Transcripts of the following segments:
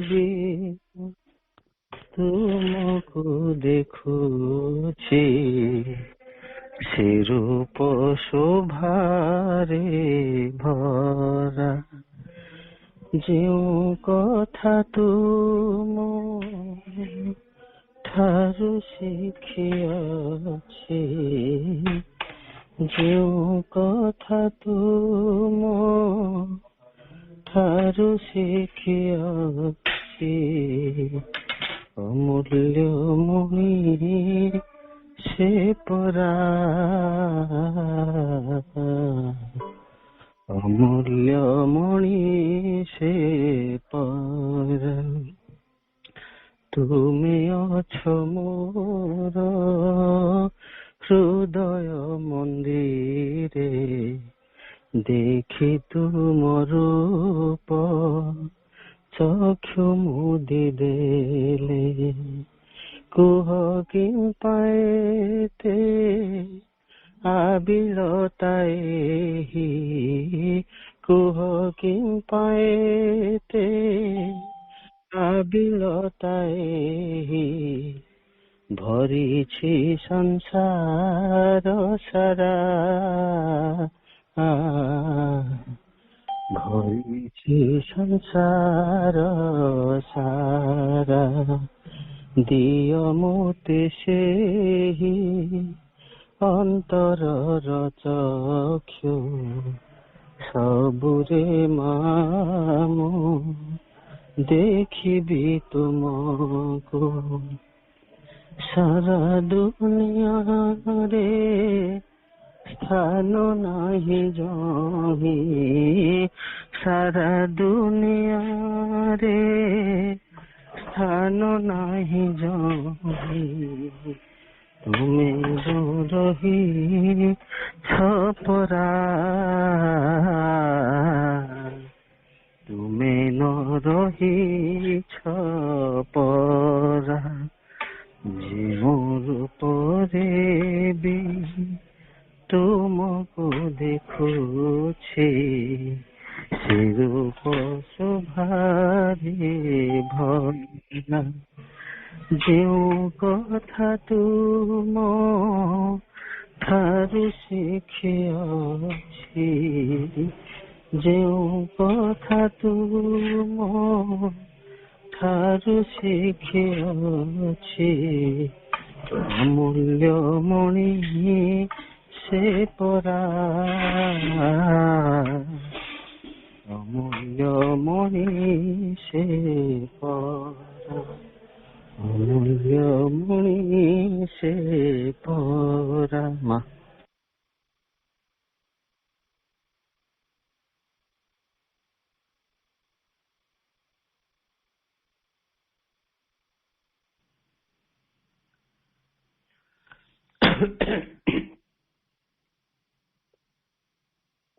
ବି ତୁମକୁ ଦେଖୁଛି, ସେ ରୂପ ଶୋଭାରେ ଭରା। ଯେଉଁ କଥା ତୁମ ଠାରୁ ଶିଖିଅଛି, ଯେଉଁ କଥା ତୁମ ଠାରୁ ଶିଖିଅଛି, ଅମୂଲ୍ୟ ମଣି ସେ ପରା, ଅମୂଲ୍ୟ ମଣି ସେ ପରା। ତୁମେ ଅଛ ମୋର ହୃଦୟ ମନ୍ଦିରେ, ଦେଖି ତୁମ ରୂପ ଚକ୍ଷୁ ମୁଦି ଦେଲେ। କୁହ କିମ୍ପା ଏତେ ଆବିଳତା ଏହି, କୁହ କିମ୍ପା ଏତେ ଆବିଳତା ଏହି, ଭରିଛି ସଂସାର ସାରା, ଭରିଛି ସଂସାର ସାରା। ଦିଅ ମୋତେ ସେହି ଅନ୍ତରର ଚକ୍ଷୁ, ସବୁରେ ମୁଁ ଦେଖିବି ତୁମକୁ। ସାରା ଦୁନିଆରେ ସ୍ଥାନ ନାହିଁ ଜହି, ସାରା ଦୁନିଆରେ ସ୍ଥାନ ନାହିଁ ଜହି, ତୁମେ ରହିଛ ପରା, ତୁମେ ନ ରହିଛ ପରା। ଯେଉଁ ରୂପରେ ବି ତୁମକୁ ଦେଖୁଛି, ସେ ରୂପ ଶୋଭାରେ ଭରା। ଯେଉଁ କଥା ତୁମ ଠାରୁ ଶିଖିଅଛି, ଯେଉଁ କଥା ତୁମ ଠାରୁ ଶିଖିଅଛି, ଅମୂଲ୍ୟ ମଣି ସେ ପରା, ଅମୂଲ୍ୟ ମଣି ସେ ପରା, ଅମୂଲ୍ୟ ମଣି ସେ ପରା। ମା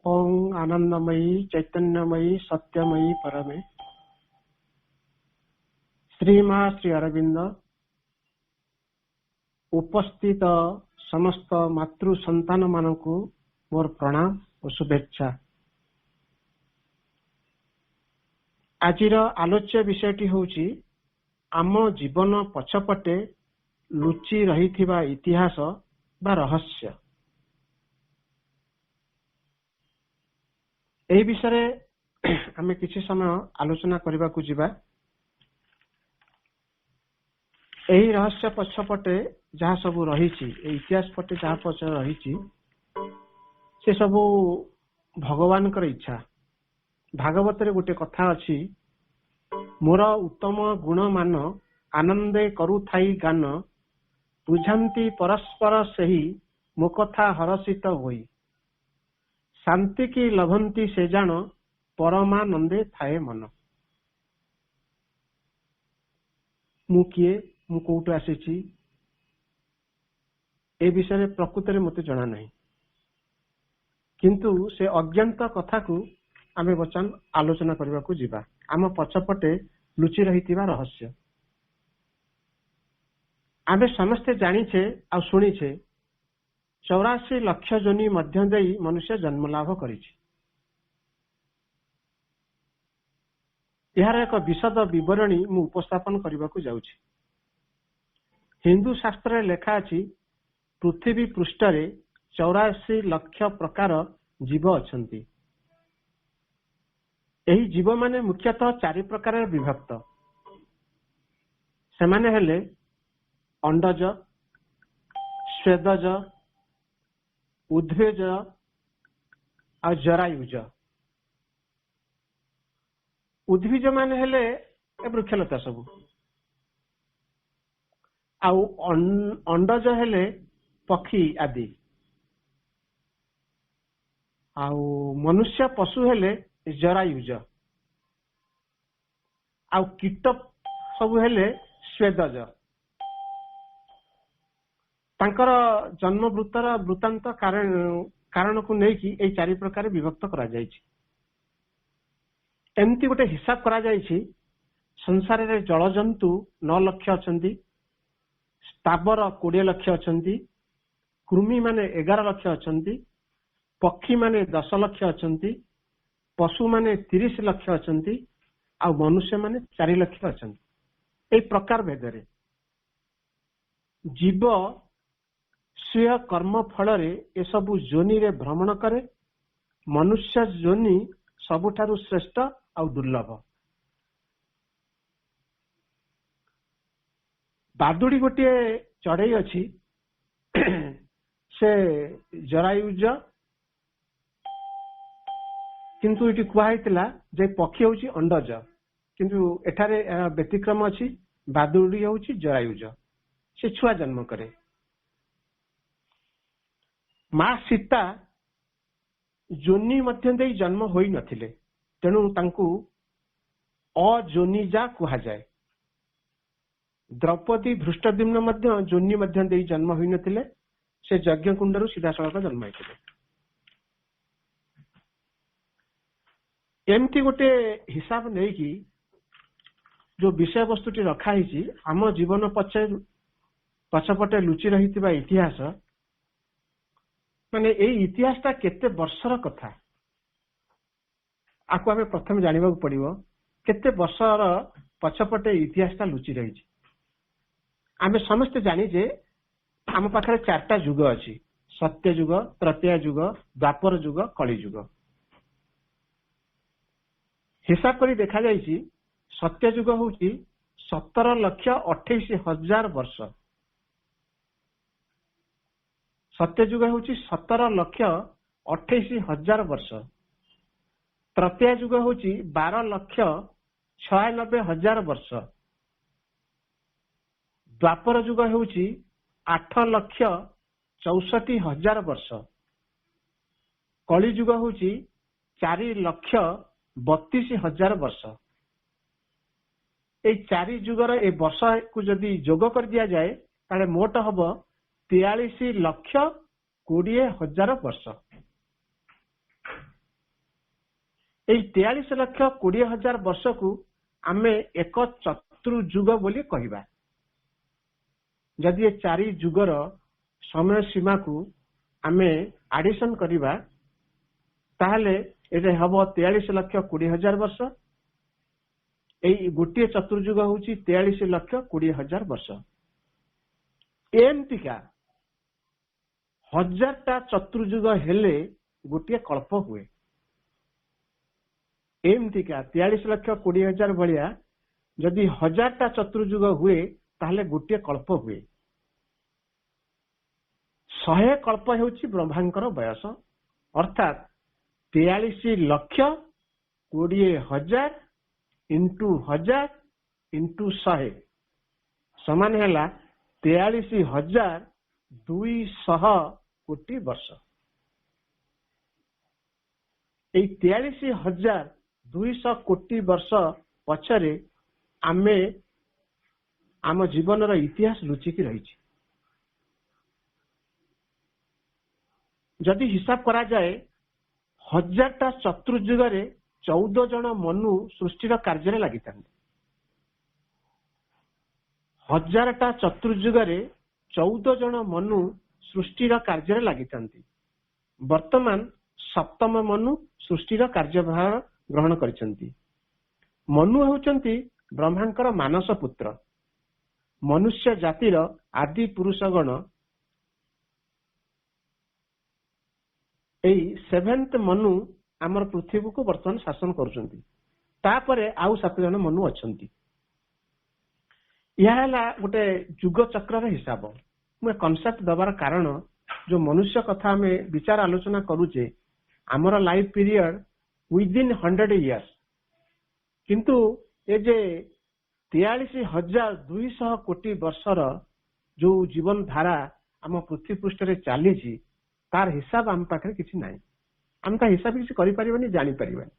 ओम आनंदमयी चैतन्यमयी सत्यमयी परमे श्री श्री अरविंद उपस्थित समस्त मातृ संतान मानकु मोर प्रणाम और शुभेच्छा। आजिर आलोच्य विषयटी होउची आम जीवन पछपटे लुचि रहिथिबा इतिहास बा रहस्य। एही विषय आमे किछि समय आलोचना करबा को जिबा। एही रहस्य पछपटे जहाँ सब रही, इतिहास पटे जहाँ पछ रही, से सब भगवान कर इच्छा। भागवत रे गोटे कथा अछि, मोर उत्तम गुण मान आनंदे करू थाई गान, बुझांती परस्पर सही मो कथा हरसित होई, शांति की लभंती से जान परमानंदे थाए मन। मु किए, मु कोउटु आसीछि, ए विषय प्रकृत रे मते जणा नाही, किंतु से अज्ञात कथा को आमे बचन आलोचना करबा को जिबा। आम पछपटे लुचि रहितिबा रहस्य आमे समस्ते जानिछे आ सुनिछे। 84 लाख जोनि मध्य देई मनुष्य जन्म लाभ करिछि। यार एक विशद विवरणी मु उपस्थापन करने को जाऊँगी। हिंदू शास्त्र लेखा अछि पृथ्वी पृष्ठ रे 84 लाख प्रकार जीव अछंती। एही जीव माने मुख्यतः 4 प्रकार विभक्त। सेमाने हेले अंडज, स्वेदज, उद्भिज और जरायुज। उद्भिज माने हेले वृक्षलता सब, आउ अंडज हेले पक्षी आदि, आउ मनुष्य पशु हेले जरायुज, आउ कीट सब हेले स्वेदज। तांकर जन्म वृत्तांत कारण को लेकिन ये 4 प्रकार विभक्त करा जायछि। एमती गोटे हिसाब करा जायछि, संसार रे जलजंतु 9 लाख अछंती, स्थावर 20 लाख अछंती, कृमि माने 11 लाख अछंती, पक्षी माने 10 लाख अछंती, पशु माने 30 लाख अछंती, आ मनुष्य माने 4 लाख अछंती। ए प्रकार भेदरे जीव स्वीय कर्म फल रे ए सबु जोनि रे भ्रमण करे। मनुष्य जोनि सबुठारु श्रेष्ठ आ दुर्लभ। बादुड़ी गोटे चढ़ई अच्छी से जरायुज, किंतु ये कहला जे पक्षी होची अंडज, किंतु एठारे व्यतिक्रम अच्छी। बादुड़ी होची जरायुज, से छुआ जन्म करे। माँ सीता जोनि मध्य देई जन्म होई नथिले, तेणु तांकु अजोनिजा कहा जाए। द्रौपदी धृष्टद्युम्न मध्य जोनि मध्य देई जन्म होई नथिले, से यज्ञ कुंडरू सीधासळख जन्म होइथिले। एमती गोटे हिसाब नहीं कि जो विषय वस्तुटी रखाई आम जीवन पछपटे लुचि रही इतिहास, माने ए इतिहासटा केते वर्षर कथा आपको आमे प्रथम जानिबा पड़िबो। केते वर्षर पछपटे इतिहासटा लुचि रही। आमे समस्त जानी जे आम पाखरे 4टा युग अछि, सत्य युग, त्रेता युग, द्वापर युग, कली युग। हिसाब करी देखा जाइछि सत्य युग होउछि 17,28,000 वर्ष। सत्य युग होउछि 17,28,000 वर्ष। त्रेता युग होउछि 12,96,000 वर्ष। द्वापर युग होउछि 8,64,000 वर्ष। कली युग होउछि 4,32,000 वर्ष। ए 4 युगर ए वर्ष को जदि जोग कर दिया जाए ताले मोट हबो 43,20,000 वर्ष। ए 43,20,000 वर्ष को आमे एक चतुर्युग बोली कहिबा। जदि ए 4 युगर समय सीमा को आमे एडिशन करिबा ताहले एते हबो 43,20,000 वर्ष। एई गोटे चतुर्युग होउछि 43,20,000 वर्ष। एमतिका 1000टा चतुर्युग हेले गोटे कल्प हुए। एमतिका 43,20,000 भलिया जदि 1000टा चतुर्युग हुए ताहले गोटे कल्प हुए। 100 कल्प हेउछि ब्रह्मांकर बयस, अर्थात 43,20,000 इंटू 1000 इंटू 100 समान है 43,200 कोटी वर्ष। 43,200 कोटी वर्ष पछरे आमे आम जीवन इतिहास लुचिकी रही। जदि हिसाब करा जाए 1000टा चतुर्युग 14 जन मनु सृष्टिर कार्य लगी। 1000टा चतुर्युग 14 जन मनु सृष्टिर कार्य लगी। वर्तमान 7म मनु सृष्टिर कार्यभार ग्रहण करिसेंती। ମନୁ ହେଉଛନ୍ତି ବ୍ରହ୍ମାଙ୍କର ମାନସ ପୁତ୍ର, ମନୁଷ୍ୟ ଜାତିର ଆଦି ପୁରୁଷ ଗଣ। ଏଇ 7th ମନୁ ଆମର ପୃଥିବୀକୁ ବର୍ତ୍ତମାନ ଶାସନ କରୁଛନ୍ତି। ତାପରେ ଆଉ 7 ଜଣ ମନୁ ଅଛନ୍ତି। ଏହା ହେଲା ଗୋଟେ ଯୁଗ ଚକ୍ରର ହିସାବ। ମୁଁ କନସେପ୍ଟ ଦେବାର କାରଣ, ଯୋଉ ମନୁଷ୍ୟ କଥା ଆମେ ବିଚାର ଆଲୋଚନା କରୁଛେ, ଆମର ଲାଇଫ ପିରିୟଡ ୱିଦିନ 100 ଇୟର୍ସ, କିନ୍ତୁ ଏ ଯେ 43,200 କୋଟି ବର୍ଷର ଯୋଉ ଜୀବନ ଧାରା ଆମ ପୃଥିବୀ ପୃଷ୍ଠରେ ଚାଲିଛି, ତାର ହିସାବ ଆମ ପାଖରେ କିଛି ନାହିଁ। ଆମେ ତା ହିସାବ କିଛି କରିପାରିବାନି, ଜାଣିପାରିବାନି।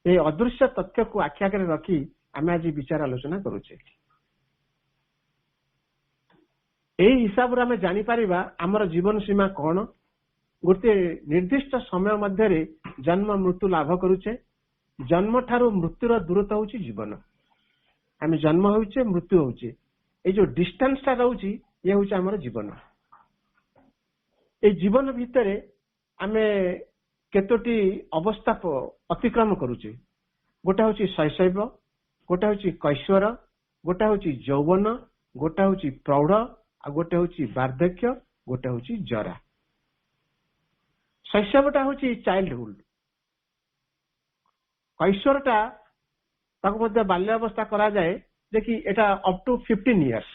এই ଅଦୃଶ୍ୟ ତଥ୍ୟକୁ ଆଖି ଆଗରେ ରଖି ଆମେ ଆଜି ବିଚାର ଆଲୋଚନା କରୁଛେ। ଏହି ହିସାବରେ ଆମେ ଜାଣିପାରିବା ଆମର ଜୀବନ ସୀମା କଣ। ଗୋଟେ ନିର୍ଦ୍ଦିଷ୍ଟ ସମୟ ମଧ୍ୟରେ ଜନ୍ମ ମୃତ୍ୟୁ ଲାଭ କରୁଛେ। ଜନ୍ମ ଠାରୁ ମୃତ୍ୟୁର ଦୂରତା ହେଉଛି ଜୀବନ। ଆମେ ଜନ୍ମ ହେଉଛେ, ମୃତ୍ୟୁ ହେଉଛେ, এই ଯୋଉ ଡିଷ୍ଟାନ୍ସଟା ରହୁଛି, ଇଏ ହେଉଛି ଆମର ଜୀବନ। এই ଜୀବନ ଭିତରେ ଆମେ କେତୋଟି ଅବସ୍ଥା ଅତିକ୍ରମ କରୁଛେ। ଗୋଟେ ହେଉଛି ଶୈଶବ, ଗୋଟେ ହେଉଛି କୈଶୋର, ଗୋଟେ ହେଉଛି ଯୌବନ, ଗୋଟେ ହେଉଛି ପ୍ରୌଢ, ଆଉ ଗୋଟେ ହେଉଛି ବାର୍ଦ୍ଧକ୍ୟ, ଗୋଟେ ହେଉଛି ଜରା। ଶୈଶବଟା ହେଉଛି ଚାଇଲ୍ଡହୁଡ, କୈଶୋରଟା ତାକୁ ମଧ୍ୟ ବାଲ୍ୟ ଅବସ୍ଥା କରାଯାଏ, ଯେ କି ଏଟା ଅପ୍ ଟୁ 15 ଇୟର୍ସ।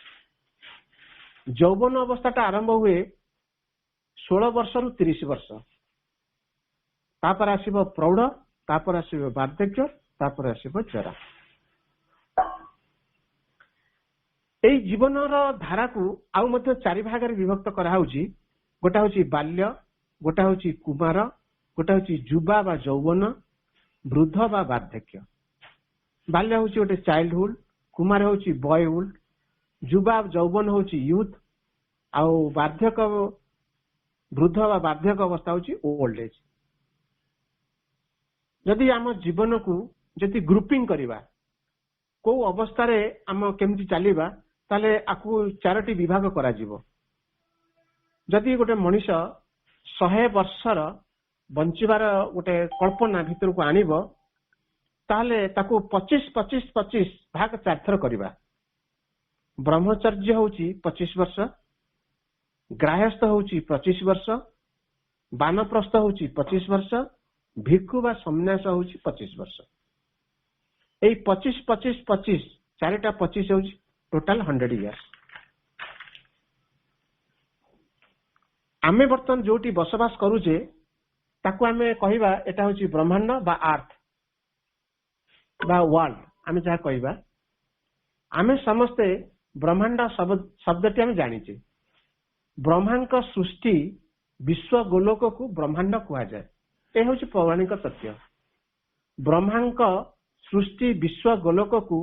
ଯୌବନ ଅବସ୍ଥାଟା ଆରମ୍ଭ ହୁଏ 16 ବର୍ଷରୁ 30 ବର୍ଷ। ତାପରେ ଆସିବ ପ୍ରୌଢ, ତାପରେ ଆସିବ ବାର୍ଦ୍ଧକ୍ୟ, ତାପରେ ଆସିବ ଜରା। এই ଜୀବନର ଧାରାକୁ ଆଉ ମଧ୍ୟ 4 ଭାଗରେ ବିଭକ୍ତ କରାହଉଛି। ଗୋଟେ ହେଉଛି ବାଲ୍ୟ, ଗୋଟେ ହେଉଛି କୁମାର, ଗୋଟେ ହେଉଛି ଯୁବା ବା ଯୌବନ, ବୃଦ୍ଧ ବା ବାର୍ଦ୍ଧକ୍ୟ। ବାଲ୍ୟ ହେଉଛି ଗୋଟେ ଚାଇଲ୍ଡହୁଡ, କୁମାର ହେଉଛି ବୟହୁଡ, ଯୁବା ଯୌବନ ହେଉଛି ୟୁଥ, ଆଉ ବାର୍ଦ୍ଧକ୍ୟ ବୃଦ୍ଧ ବା ବାର୍ଦ୍ଧକ୍ୟ ଅବସ୍ଥା ହେଉଛି ଓଲ୍ଡ ଏଜ। ଯଦି ଆମ ଜୀବନକୁ ଯଦି ଗ୍ରୁପିଂ କରିବା, କୋଉ ଅବସ୍ଥାରେ ଆମ କେମିତି ଚାଲିବା, ତାହେଲେ ଆକୁ 4ଟି ବିଭାଗ କରାଯିବ। ଯଦି ଗୋଟେ ମଣିଷ 100 ବର୍ଷର ବଞ୍ଚିବାର ଗୋଟେ କଳ୍ପନା ଭିତରକୁ ଆଣିବ, ତାହେଲେ ତାକୁ 25-25-25 ଭାଗ 4 ଥର କରିବା। ବ୍ରହ୍ମଚର୍ଯ୍ୟ ହେଉଛି 25 ବର୍ଷ, ଗ୍ରାହସ୍ଥ ହେଉଛି 25 ବର୍ଷ, ବାନପ୍ରସ୍ଥ ହେଉଛି 25 ବର୍ଷ, ଭିକ୍ଷୁ ବା ସନ୍ନ୍ୟାସ ହେଉଛି 25 ବର୍ଷ। এই 25-25-25 4ଟା 25 ହେଉଛି ଟୋଟାଲ 100 ଇୟର୍ସ। ଆମେ ବର୍ତ୍ତମାନ ଯୋଉଠି ବସବାସ କରୁଛେ, ତାକୁ ଆମେ କହିବା ଏଟା ହେଉଛି ବ୍ରହ୍ମାଣ୍ଡ ବା ଆର୍ଥ ବା ୱାର୍ଲଡ। ଆମେ ଯାହା କହିବା, ଆମେ ସମସ୍ତେ ବ୍ରହ୍ମାଣ୍ଡ ଶବ୍ଦଟି ଆମେ ଜାଣିଛେ। ବ୍ରହ୍ମାଙ୍କ ସୃଷ୍ଟି ବିଶ୍ୱ ଗୋଲକକୁ ବ୍ରହ୍ମାଣ୍ଡ କୁହାଯାଏ। ଏ ହେଉଛି ପୌରାଣିକ ତଥ୍ୟ। ବ୍ରହ୍ମାଙ୍କ ସୃଷ୍ଟି ବିଶ୍ୱ ଗୋଲକକୁ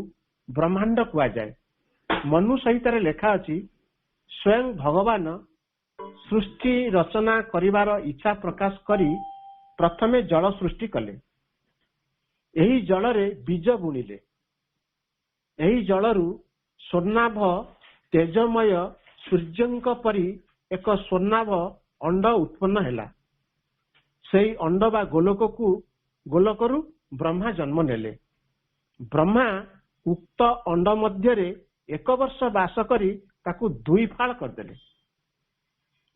ବ୍ରହ୍ମାଣ୍ଡ କୁହାଯାଏ। ମନୁ ସହିତରେ ଲେଖା ଅଛି, ସ୍ୱୟଂ ଭଗବାନ ସୃଷ୍ଟି ରଚନା କରିବାର ଇଚ୍ଛା ପ୍ରକାଶ କରି ପ୍ରଥମେ ଜଳ ସୃଷ୍ଟି କଲେ। ଏହି ଜଳରେ ବୀଜ ବୁଣିଲେ। ଏହି ଜଳରୁ ସ୍ୱର୍ଣ୍ଣାଭ ତେଜମୟ ସୂର୍ଯ୍ୟଙ୍କ ପରି ଏକ ସ୍ୱର୍ଣ୍ଣାଭ ଅଣ୍ଡ ଉତ୍ପନ୍ନ ହେଲା। ସେହି ଅଣ୍ଡ ବା ଗୋଲକରୁ ବ୍ରହ୍ମା ଜନ୍ମ ନେଲେ। ବ୍ରହ୍ମା ଉକ୍ତ ଅଣ୍ଡ ମଧ୍ୟରେ 1 ବର୍ଷ ବାସ କରି ତାକୁ 2 ଫାଳ କରିଦେଲେ।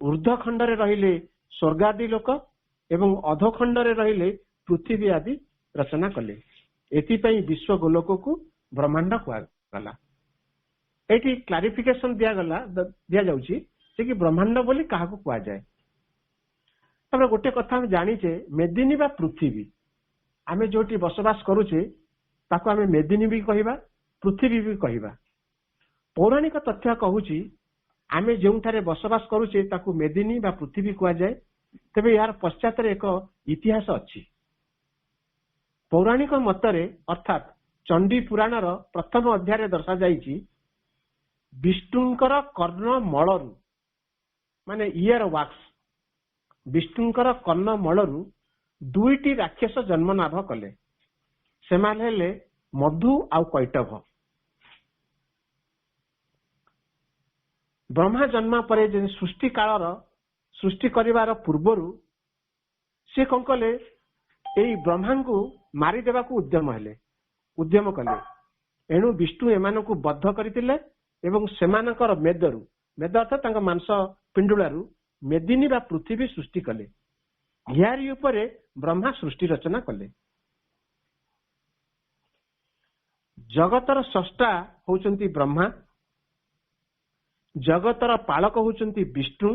ଊର୍ଦ୍ଧ୍ୱ ଖଣ୍ଡରେ ରହିଲେ ସ୍ୱର୍ଗାଦି ଲୋକ ଏବଂ ଅଧୋ ଖଣ୍ଡରେ ରହିଲେ ପୃଥିବୀ ଆଦି ରଚନା କଲେ। ଏଥିପାଇଁ ବିଶ୍ୱ ଗୋଲକକୁ ବ୍ରହ୍ମାଣ୍ଡ କୁହାଗଲା। ଏଠି କ୍ଲାରିଫିକେସନ ଦିଆଯାଉଛି ଯେ କି ବ୍ରହ୍ମାଣ୍ଡ ବୋଲି କାହାକୁ କୁହାଯାଏ। ତାପରେ ଗୋଟେ କଥା ଆମେ ଜାଣିଛେ, ମେଦିନୀ ବା ପୃଥିବୀ, ଆମେ ଯୋଉଠି ବସବାସ କରୁଛେ ତାକୁ ଆମେ ମେଦିନୀ ବି କହିବା, ପୃଥିବୀ ବି କହିବା। ପୌରାଣିକ ତଥ୍ୟ କହୁଛି, ଆମେ ଯେଉଁଠାରେ ବସବାସ କରୁଛେ ତାକୁ ମେଦିନୀ ବା ପୃଥିବୀ କୁହାଯାଏ। ତେବେ ଏହାର ପଶ୍ଚାତରେ ଏକ ଇତିହାସ ଅଛି। ପୌରାଣିକ ମତରେ, ଅର୍ଥାତ୍ ଚଣ୍ଡୀ ପୁରାଣର ପ୍ରଥମ ଅଧ୍ୟାୟରେ ଦର୍ଶାଯାଇଛି, ବିଷ୍ଣୁଙ୍କର କର୍ଣ୍ଣ ମଳରୁ, ମାନେ ଇୟର ୱାକ୍ସ, ବିଷ୍ଣୁଙ୍କର କର୍ଣ୍ଣ ମଳରୁ 2ଟି ରାକ୍ଷସ ଜନ୍ମ ଲାଭ କଲେ। ସେମାନେ ହେଲେ ମଧୁ ଆଉ କୈଟଭ। ବ୍ରହ୍ମା ଜନ୍ମ ପରେ ଯେ ସୃଷ୍ଟି କରିବାର ପୂର୍ବରୁ ସେ କଣ କଲେ, ଏଇ ବ୍ରହ୍ମାଙ୍କୁ ମାରିଦେବାକୁ ଉଦ୍ୟମ ହେଲେ। उद्यम कले एणु विष्णु एमानकु बद्ध करथिले एवं सेमानकर मेदरु मेद अर्थात तांका मांस पिंडुलारु मेदिनी बा पृथ्वी सृष्टि कले यारी उपरे ब्रह्मा सृष्टि रचना कले। जगतर स्रष्टा होउचंती ब्रह्मा, जगतर पालक होउचंती विष्णु,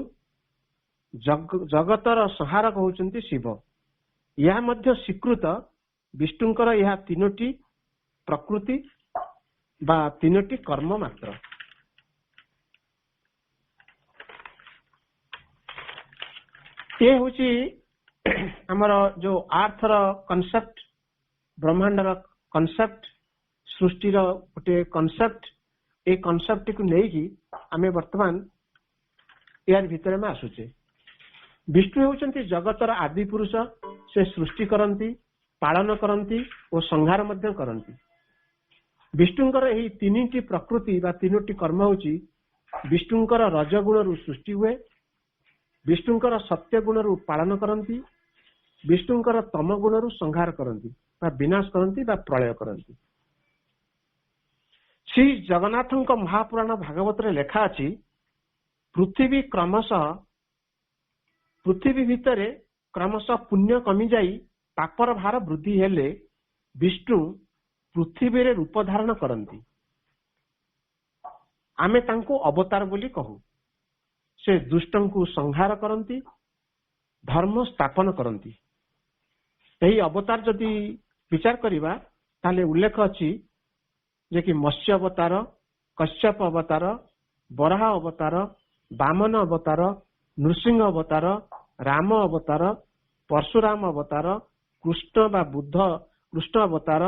जगतर संहारक होउचंती शिव। यह मध्य स्वीकृत विष्णुंकर यह तीनोटी प्रकृति बा तीनोटी कर्म मात्र। ये होची हमर जो आर्थर कॉन्सेप्ट, ब्रह्मांडर कॉन्सेप्ट, सृष्टि गोटे कॉन्सेप्ट। ए कॉन्सेप्ट को लेकी आमे वर्तमान यार भीतर में आसुचे। विष्णु होउचंती जगतर आदि पुरुष, से सृष्टि करंती, पालन करंती और संहार मध्य करंती। विष्णुंकर एही तीनोटी प्रकृति बा तीनोटी कर्म होची विष्णुंकर रजगुण रु सृष्टि हुए, विष्णुंकर सत्य गुण रु पालन करंती, विष्णुंकर तम गुण रु संहार करंती बा विनाश करंती बा प्रलय करंती। श्री जगन्नाथଙ୍କ महापुराण भागवत रे लेखा अछि पृथ्वी भितर क्रमशः पुण्य कमी जाई पापर भार वृद्धि हेले विष्णु पृथ्वी रे रूप धारण करंती। आमे तांको अवतार बोली कहू। से दुष्टंकु संहार करंती, धर्म स्थापन करंती। एही अवतार जदि विचार करिबा ताले उल्लेख अछि जे कि मत्स्य अवतार, कश्यप अवतार, बराह अवतार, वामन अवतार, नृसिंह अवतार, राम अवतार, परशुराम अवतार, कृष्ण बा बुद्ध, कृष्ण अवतार,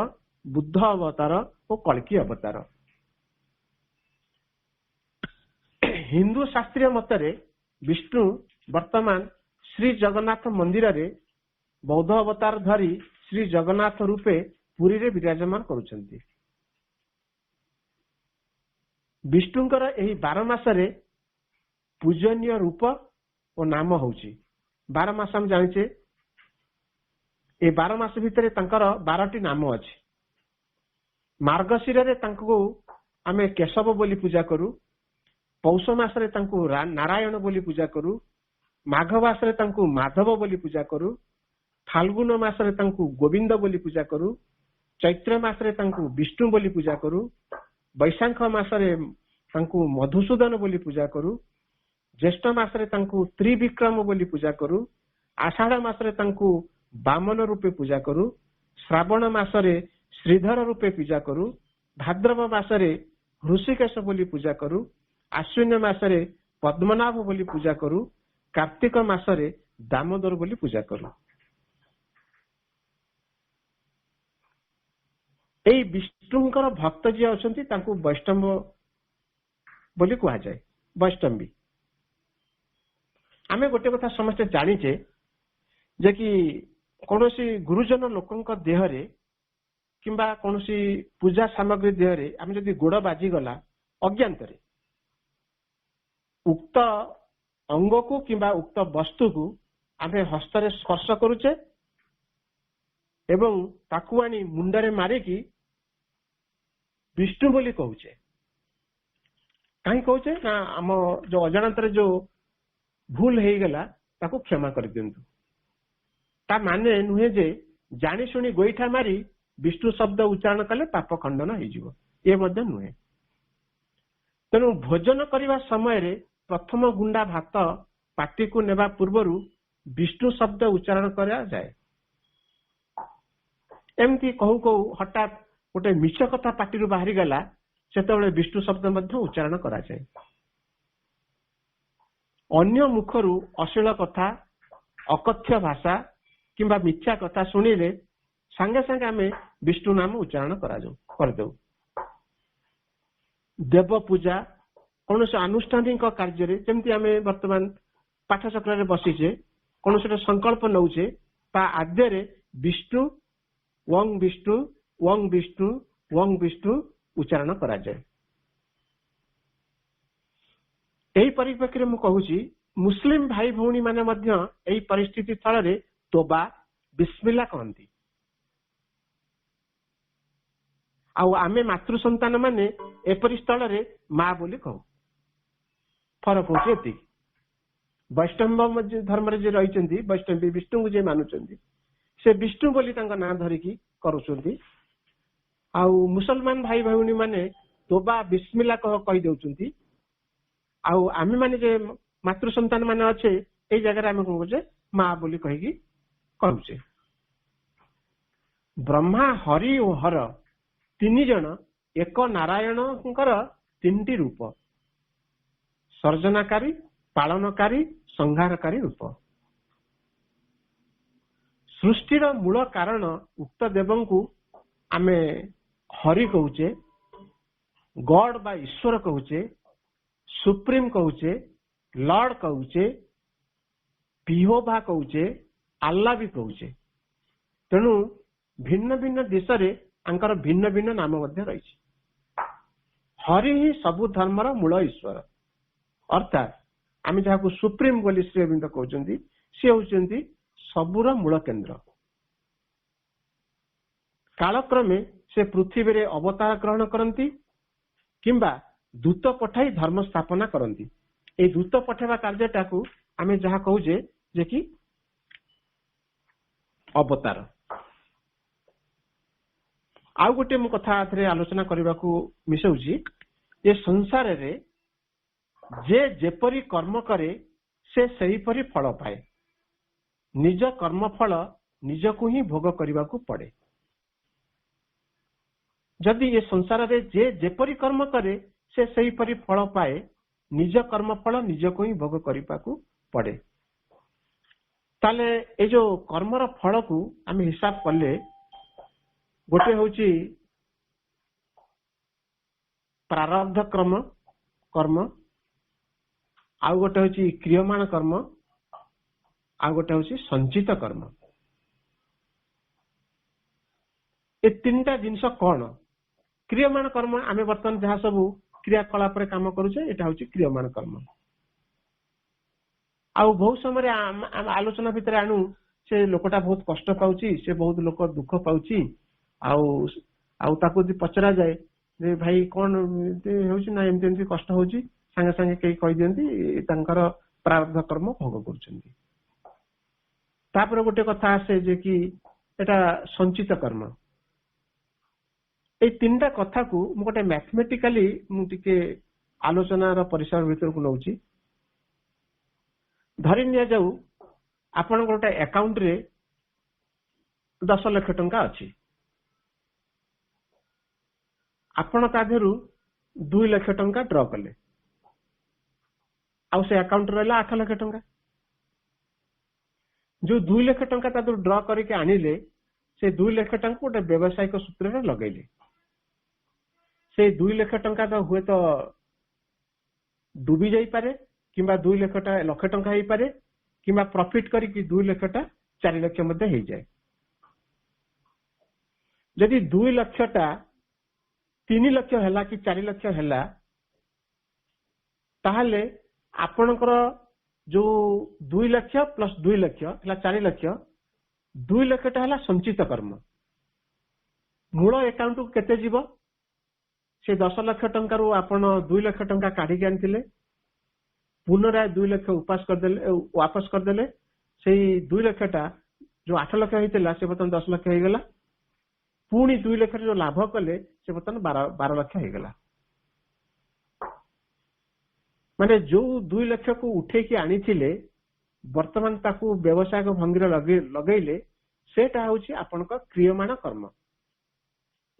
बुद्ध अवतार और कल्कि अवतार। हिंदू शास्त्रीय मतरे विष्णु वर्तमान श्री जगन्नाथ मंदिर रे बौद्ध अवतार धरी श्री जगन्नाथ रूपे पुरी रे विराजमान करुछंती। विष्णुंकर एही 12 मासरे पूजनीय रूप और नाम होउची। 12 मास हम जानिचे ए 12 मास भितरे तांकर 12टी नाम अछि। मार्गशीर रे तांको आमे केशव बोली पूजा करू, पौष मासरे तांको नारायण बोली पूजा करू, माघ मासरे तांको माधव बोली पूजा करू, फाल्गुन मासरे तांको गोविंद बोली पूजा करू, चैत्र मासरे तांको विष्णु बोली पूजा करू, वैशाख मासरे तांको मधुसूदन बोली पूजा करू, ज्येष्ठ मासरे तांको त्रिविक्रम बोली पूजा करू, आषाढ़ मासरे तांको वामन रूपे पूजा करू, श्रावण मासरे श्रीधर रूपे पूजा करू, भाद्रव मासरे ऋषिकेश बोली पूजा करू, आश्विन मासरे पद्मनाभ बोली पूजा करू, कार्तिक मासरे दामोदर बोली पूजा करू। एई विष्णुंकर भक्त जी अछंती तांको वैष्णव बोली कहा जाए, वैष्णवी। आमे गोटे कथा समस्त जानिचे जे कि कोनोसी गुरुजन लोकंक देहरे किंबा कोनोसी पूजा सामग्री देहरे आमे जदि गोड़ बाजी गला अज्ञानतरे उक्त अंग को किंबा उक्त वस्तु को आमे हस्तरे स्पर्श करूचे एवं ताकू आनी मुंडरे मारिकी विष्णु बोली कहूचे। कहीं कहूचे ना आम जो अजाणत जो भूल हो गला ताकू क्षमा कर दियंतु। ता माने नुहे जे जानी शुणी गोईठा मारी विष्णु शब्द उच्चारण कले पाप खंडन हो ये मध्य नुहे। तेणु भोजन करने समय रे प्रथम गुंडा भात पाटी को नेबा पूर्वरु विष्णु शब्द उच्चारण करा जाए। एमती कहू कहू हठात गोटे मिछ कथा पाटी बाहरी गला सेतबेले विष्णु शब्द मध्य उच्चारण करा जाए। अन्य मुखरु अश्लील कथा, अकथ्य भाषा किंबा मिथ्या कथा सुनिले संगे संगे आमे विष्णु नाम उच्चारण कर दो। देव पूजा कौन से आनुष्ठानिक कार्य जमती आमे वर्तमान पाठचक्र बसीचे कौन से संकल्प नौचे ता आद्य विष्णु वं विष्णु वं विष्णु वं विष्णु उच्चारण करा जाए। एही परिप्रेक्षी मु कहूची मुस्लिम भाई भौणी माने मध्य एही परिस्थिति स्थल रे तोबा बिस्मिल्लाह कहंती। ଆଉ ଆମେ ମାତୃ ସନ୍ତାନ ମାନେ ଏପରି ସ୍ଥଳରେ ମା ବୋଲି କହୁ। ଫରକ ହଉଛି ଏତିକି। ବୈଷ୍ଣବ ଧର୍ମରେ ଯିଏ ରହିଛନ୍ତି, ବୈଷ୍ଣବୀ ବିଷ୍ଣୁଙ୍କୁ ଯିଏ ମାନୁଛନ୍ତି, ସେ ବିଷ୍ଣୁ ବୋଲି ତାଙ୍କ ନାଁ ଧରିକି କରୁଛନ୍ତି। ଆଉ ମୁସଲମାନ ଭାଇ ଭଉଣୀ ମାନେ ତୋବା ବିସ୍ମିଲ୍ଲା କହିଦଉଛନ୍ତି। ଆଉ ଆମେ ମାନେ ଯେ ମାତୃ ସନ୍ତାନ ମାନେ ଅଛେ, ଏଇ ଜାଗାରେ ଆମେ କଣ କରୁଛେ, ମା ବୋଲି କହିକି କରୁଛେ। ବ୍ରହ୍ମା, ହରି ଓ ହର ତିନି ଜଣ ଏକ ନାରାୟଣଙ୍କର ତିନିଟି ରୂପ, ସର୍ଜନାକାରୀ, ପାଳନକାରୀ, ସଂହାରକାରୀ ରୂପ। ସୃଷ୍ଟିର ମୂଳ କାରଣ ଉକ୍ତ ଦେବଙ୍କୁ ଆମେ ହରି କହୁଛେ, ଗଡ ବା ଈଶ୍ୱର କହୁଛେ, ସୁପ୍ରିମ କହୁଛେ, ଲର୍ଡ କହୁଛେ, ପିହୋଭା କହୁଛେ, ଆଲ୍ଲା ବି କହୁଛେ। ତେଣୁ ଭିନ୍ନ ଭିନ୍ନ ଦେଶରେ ତାଙ୍କର ଭିନ୍ନ ଭିନ୍ନ ନାମ ମଧ୍ୟ ରହିଛି। ହରି ହିଁ ସବୁ ଧର୍ମର ମୂଳ ଈଶ୍ୱର, ଅର୍ଥାତ୍ ଆମେ ଯାହାକୁ ସୁପ୍ରିମ ବୋଲି ଶ୍ରୀ ଅରବିନ୍ଦ କହୁଛନ୍ତି, ସେ ହେଉଛନ୍ତି ସବୁର ମୂଳ କେନ୍ଦ୍ର। କାଳକ୍ରମେ ସେ ପୃଥିବୀରେ ଅବତାର ଗ୍ରହଣ କରନ୍ତି କିମ୍ବା ଦୂତ ପଠାଇ ଧର୍ମ ସ୍ଥାପନା କରନ୍ତି। এই ଦୂତ ପଠାଇବା କାର୍ଯ୍ୟଟାକୁ ଆମେ ଯାହା କହୁଛେ ଯେ କି ଅବତାର। ଆଉ ଗୋଟେ ମୁଁ କଥା ଏଥିରେ ଆଲୋଚନା କରିବାକୁ ମିଶାଉଛି, ଏ ସଂସାରରେ ଯେ ଯେପରି କର୍ମ କରେ ସେ ସେହିପରି ଫଳ ପାଏ। ନିଜ କର୍ମ ଫଳ ନିଜକୁ ହିଁ ଭୋଗ କରିବାକୁ ପଡେ। ଯଦି ଏ ସଂସାରରେ ଯେ ଯେପରି କର୍ମ କରେ ସେ ସେହିପରି ଫଳ ପାଏ, ନିଜ କର୍ମ ଫଳ ନିଜକୁ ହିଁ ଭୋଗ କରିବାକୁ ପଡେ। ତାହେଲେ ଏ ଯୋଉ କର୍ମର ଫଳକୁ ଆମେ ହିସାବ କଲେ, ଗୋଟେ ହଉଛି ପ୍ରାରବ୍ଧ କର୍ମ, ଆଉ ଗୋଟେ ହଉଛି କ୍ରିୟମାଣ କର୍ମ, ଆଉ ଗୋଟେ ହଉଛି ସଞ୍ଚିତ କର୍ମ। ଏ ତିନିଟା ଜିନିଷ କଣ? କ୍ରିୟମାଣ କର୍ମ ଆମେ ବର୍ତ୍ତମାନ ଯାହା ସବୁ କ୍ରିୟାକଳାପରେ କାମ କରୁଛେ, ଏଟା ହଉଛି କ୍ରିୟମାଣ କର୍ମ। ଆଉ ବହୁତ ସମୟରେ ଆଲୋଚନା ଭିତରେ ଆଣୁ, ସେ ଲୋକଟା ବହୁତ କଷ୍ଟ ପାଉଛି, ସେ ବହୁତ ଲୋକ ଦୁଃଖ ପାଉଛି, ଆଉ ତାକୁ ଯଦି ପଚରା ଯାଏ ଯେ ଭାଇ କଣ ହଉଛି, ନା ଏମିତି ଏମିତି କଷ୍ଟ ହଉଛି, ସାଙ୍ଗେ ସାଙ୍ଗେ କେହି କହିଦିଅନ୍ତି ତାଙ୍କର ପ୍ରାରବ୍ଧ କର୍ମ ଭୋଗ କରୁଛନ୍ତି। ତାପରେ ଗୋଟେ କଥା ଆସେ ଯେ କି ଏଟା ସଞ୍ଚିତ କର୍ମ। ଏଇ ତିନିଟା କଥାକୁ ମୁଁ ଗୋଟେ ମ୍ୟାଥମେଟିକାଲି ମୁଁ ଟିକେ ଆଲୋଚନାର ପରିସର ଭିତରକୁ ନଉଛି। ଧରି ନିଆଯାଉ ଆପଣଙ୍କ ଗୋଟେ ଆକାଉଣ୍ଟରେ 10 ଲକ୍ଷ ଟଙ୍କା ଅଛି, ଆପଣ ତା ଦେହରୁ 2 ଲକ୍ଷ ଟଙ୍କା ଡ୍ର କଲେ, ଆଉ ସେ ଆକାଉଣ୍ଟ ରହିଲା 8 ଲକ୍ଷ ଟଙ୍କା। ଯୋଉ 2 ଲକ୍ଷ ଟଙ୍କା ତା ଦେହରୁ ଡ୍ର କରିକି ଆଣିଲେ, ସେ 2 ଲକ୍ଷ ଟଙ୍କାକୁ ଗୋଟେ ବ୍ୟବସାୟିକ ସୂତ୍ରରେ ଲଗେଇଲେ। ସେଇ 2 ଲକ୍ଷ ଟଙ୍କା ତ ହୁଏତ ଡୁବି ଯାଇପାରେ, କିମ୍ବା 2 ଲକ୍ଷ ଟଙ୍କା ହେଇପାରେ, କିମ୍ବା ପ୍ରଫିଟ କରିକି 2 ଲକ୍ଷଟା 4 ଲକ୍ଷ ମଧ୍ୟ ହେଇଯାଏ। ଯଦି 2 ଲକ୍ଷଟା 3 ଲକ୍ଷ ହେଲା କି 4 ଲକ୍ଷ ହେଲା, ତାହେଲେ ଆପଣଙ୍କର ଯୋଉ 2 ଲକ୍ଷ ପ୍ଲସ 2 ଲକ୍ଷ ହେଲା 4 ଲକ୍ଷ, 2 ଲକ୍ଷଟା ହେଲା ସଞ୍ଚିତ କର୍ମ। ମୂଳ ଆକାଉଣ୍ଟକୁ କେତେ ଯିବ? ସେ 10 ଲକ୍ଷ ଟଙ୍କାରୁ ଆପଣ 2 ଲକ୍ଷ ଟଙ୍କା କାଢିକି ଆଣିଥିଲେ, ପୁନରାୟ 2 ଲକ୍ଷ ୱାପସ କରିଦେଲେ, ସେଇ 2 ଲକ୍ଷଟା ଯୋଉ 8 ଲକ୍ଷ ହେଇଥିଲା ସେ ବର୍ତ୍ତମାନ 10 ଲକ୍ଷ ହେଇଗଲା। ପୁଣି 2 ଲକ୍ଷରେ ଯୋଉ ଲାଭ କଲେ ସେ ବର୍ତ୍ତମାନ 12 ଲକ୍ଷ ହେଇଗଲା। ମାନେ ଯୋଉ 2 ଲକ୍ଷକୁ ଉଠେଇକି ଆଣିଥିଲେ, ବର୍ତ୍ତମାନ ତାକୁ ବ୍ୟବସାୟିକ ଭଙ୍ଗୀରେ ଲଗେଇଲେ, ସେଟା ହଉଛି ଆପଣଙ୍କ କ୍ରିୟମାଣ କର୍ମ।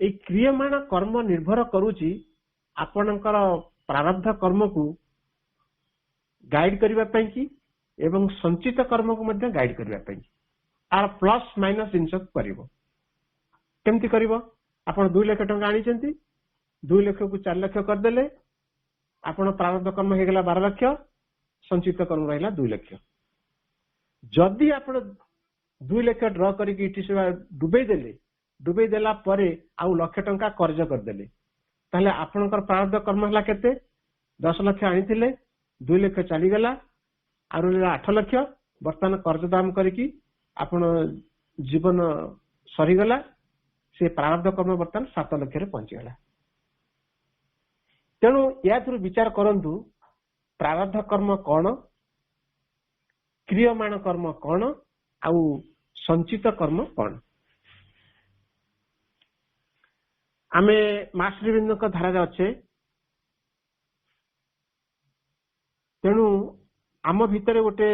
ଏଇ କ୍ରିୟମାଣ କର୍ମ ନିର୍ଭର କରୁଛି ଆପଣଙ୍କର ପ୍ରାରବ୍ଧ କର୍ମକୁ ଗାଇଡ କରିବା ପାଇଁ କି, ଏବଂ ସଞ୍ଚିତ କର୍ମକୁ ମଧ୍ୟ ଗାଇଡ କରିବା ପାଇଁ। ଆର ପ୍ଲସ ମାଇନସ ଜିନିଷ କରିବ। କେମିତି କରିବ? ଆପଣ 2 ଲକ୍ଷ ଟଙ୍କା ଆଣିଛନ୍ତି, 2 ଲକ୍ଷକୁ 4 ଲକ୍ଷ କରିଦେଲେ, ଆପଣ ପ୍ରାରବ୍ଧ କର୍ମ ହେଇଗଲା 12 ଲକ୍ଷ, ସଞ୍ଚିତ କର୍ମ ରହିଲା 2 ଲକ୍ଷ। ଯଦି ଆପଣ 2 ଲକ୍ଷ ଡ୍ର କରିକି ଇଟି ସେବା ଡୁବେଇ ଦେଲା ପରେ ଆଉ ଲକ୍ଷ ଟଙ୍କା କର୍ଜ କରିଦେଲେ, ତାହେଲେ ଆପଣଙ୍କର ପ୍ରାରବ୍ଧ କର୍ମ ହେଲା କେତେ? 10 ଲକ୍ଷ ଆଣିଥିଲେ, 2 ଲକ୍ଷ ଚାଲିଗଲା, ଆଉ ରହିଲା 8 ଲକ୍ଷ। ବର୍ତ୍ତମାନ କର୍ଜ ଦାମ କରିକି ଆପଣ ଜୀବନ ସରିଗଲା, से प्रारब्ध कर्म बर्तमान 7 लक्ष पहुंचीगला। तेणु या विचार करंतु प्रारब्ध कर्म कौन, क्रियमाण कर्म कौन, आउ संचित कर्म कौन। आमे माश्रीबिंद धारा अच्छे, तेणु आम भितर गोटे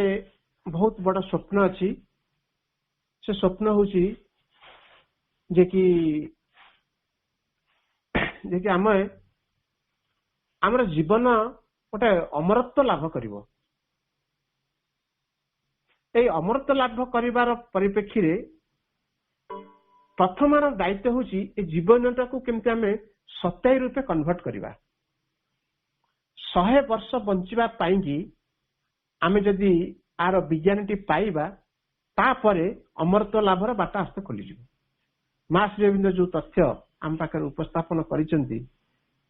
बहुत बड़ स्वप्न अच्छी। से स्वप्न हूँ जे कि आमर जीवन गोटे अमरत्व लाभ करिवो। ए अमरत्व लाभ करिवार परिप्रेक्षी रे प्रथम दायित्व हूँ जीवन टाकू केमती आमे सत्यायी रूपे कन्वर्ट करिवा। 100 वर्ष बंचिबा पाइंगी आमे जदि आर विज्ञानटी पाइबा तापरे अमरत्व लाभर बाटा आस्ते खोलीजिव। माँ श्री अरविंद जो तथ्य आम पाखे उपस्थापन करिसेंती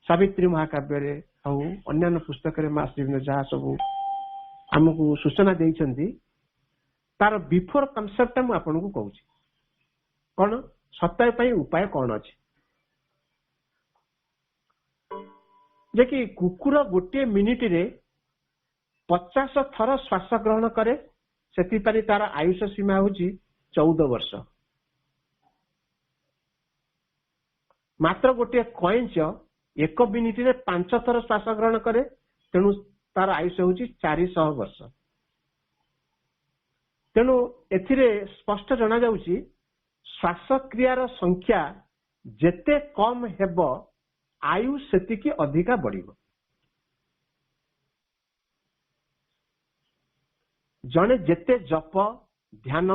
सावित्री महाकाव्य हूँ अन्य पुस्तक माँ श्री अरविंद जहाँ सब आमको सूचना देइछंती तार बिफोर कन्सेप्ट मु आपनको कहूँ कौन सत्य पाई उपाय कौन अच्छे। जे कि कुकुर गोटे मिनिट रे 50 थर श्वास ग्रहण करे, से तार आयुष सीमा हूँ 14 वर्ष। मात्र गोटे कईंच 1 मिनिट रे 5 थर श्वास ग्रहण करे, तेणु तार आयुष हूँ 400 वर्ष। तेणु एथिरे स्पष्ट जना जाउची श्वासक्रियार संख्या जेते कम हेब आयु सेतिकी अधिका बढ़िबो। जने जेते जप ध्यान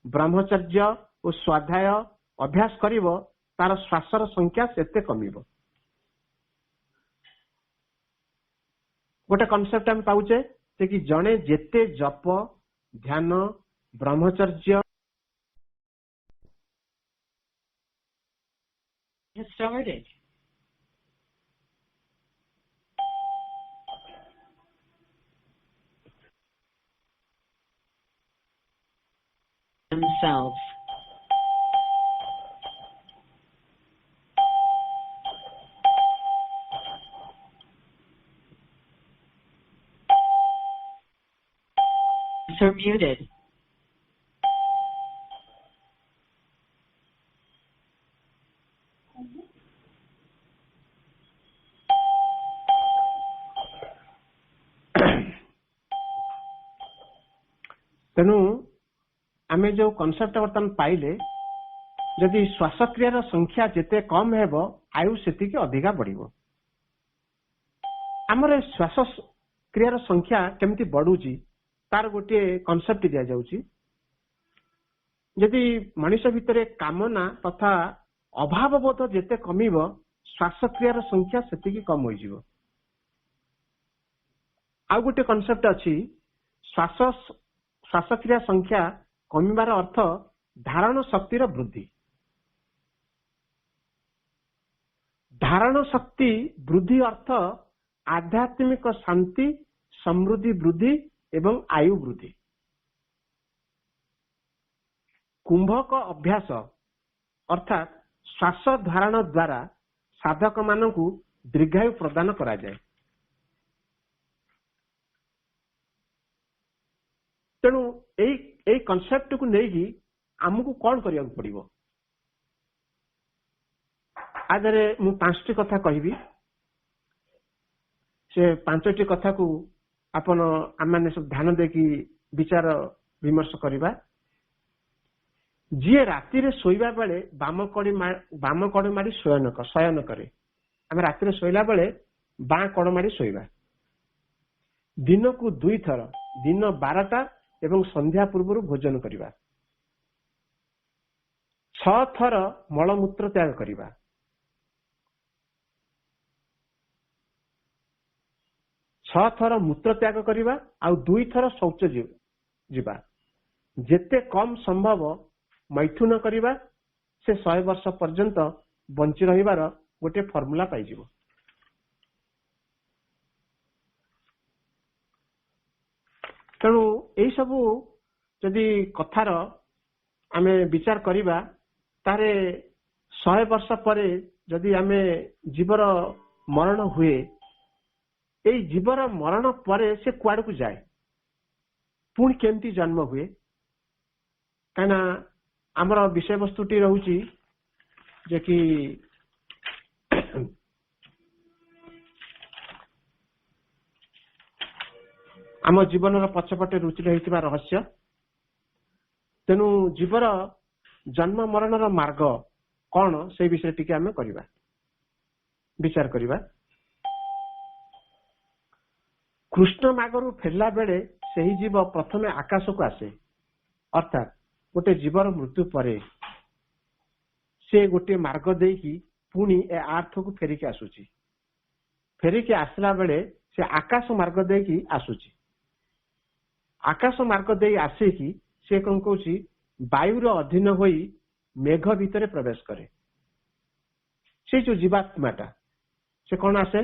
ब्रह्मचर्य और स्वाध्याय अभ्यास करिवो तार श्वासर संख्या सेते कमिबो। गोटे कॉन्सेप्ट हम पाउचे कि जने जेते जप ध्यान ब्रह्मचर्य has started. Themselves. Are muted. तेणु आमे जो कॉन्सेप्ट बर्तमान पाइले जदि श्वासक्रियार संख्या जेते कम हेबो आयु सेतिकी अधिका बढ़िबो। आमर श्वास क्रियार संख्या केमती बढ़ुची तार गोटे कॉन्सेप्ट दिया जाउची। यदि मनुष्य भितर कामना तथा अभाव बोध जेते कमिबो श्वासक्रियार संख्या सेतिकी कम होई जिवो। आ गोटे कॉन्सेप्ट अछि श्वासक्रिया संख्या कमिबार अर्थ धारण शक्तिर वृद्धि। धारण शक्ति वृद्धि अर्थ आध्यात्मिक शांति समृद्धि वृद्धि एवं आयु वृद्धि। कुंभक अभ्यास अर्थात श्वास धारण द्वारा साधक मानकु दीर्घायु प्रदान करा जाए। तेणु यही कॉन्सेप्ट को लेगी आमको कौन करिया पड़िबो। आदरे मु 5टी कथा कहबी, से 5टी कथा को आपण आम सब ध्यान देकी विचार विमर्श करिबा। जी राति रे सोइबा बेले बाम कड़ मारी शयन करे। आम राति रे सोइला बेले बाँ कड़ मारी सोइबा। दिन को 2 थर दिन 12टा एवं संध्या पूर्व भोजन करिबा। 6 थर मलमूत्र त्याग करिबा। 6 थर मूत्र त्याग करिबा आउ 2 थर शौच जिबा। जेते कम संभव मैथुन करिबा से 100 वर्ष पर्यंत बंची रहिबार गोटे फॉर्मूला पाई जिवो। तेणु यही सबू जदि कथार आमे विचार करिबा तारे 100 ବର୍ଷ ପରେ ଯଦି ଆମେ ଜୀବର ମରଣ ହୁଏ, ଏଇ ଜୀବର ମରଣ ପରେ ସେ କୁଆଡକୁ ଯାଏ, ପୁଣି କେମିତି ଜନ୍ମ ହୁଏ? କାହିଁକିନା ଆମର ବିଷୟବସ୍ତୁଟି ରହୁଛି ଯେ କି ଆମ ଜୀବନର ପଛପଟେ ଲୁଚି ରହିଥିବା ରହସ୍ୟ। ତେଣୁ ଜୀବର ଜନ୍ମ ମରଣର ମାର୍ଗ କଣ, ସେଇ ବିଷୟରେ ଟିକେ ଆମେ ବିଚାର କରିବା। କୃଷ୍ଣ ମାର୍ଗରୁ ଫେରିଲା ବେଳେ ସେହି ଜୀବ ପ୍ରଥମେ ଆକାଶକୁ ଆସେ, ଅର୍ଥାତ୍ ଗୋଟେ ଜୀବର ମୃତ୍ୟୁ ପରେ ସେ ଗୋଟିଏ ମାର୍ଗ ଦେଇକି ପୁଣି ଏ ଆର୍ଥକୁ ଫେରିକି ଆସୁଛି। ଫେରିକି ଆସିଲା ବେଳେ ସେ ଆକାଶ ମାର୍ଗ ଦେଇକି ଆସୁଛି। ଆକାଶ ମାର୍ଗ ଦେଇ ଆସିକି ସେ କଣ କହୁଛି, ବାୟୁର ଅଧୀନ ହୋଇ ମେଘ ଭିତରେ ପ୍ରବେଶ କରେ। ସେ ଯୋଉ ଜୀବାତ୍ମାଟା ସେ କଣ ଆସେ,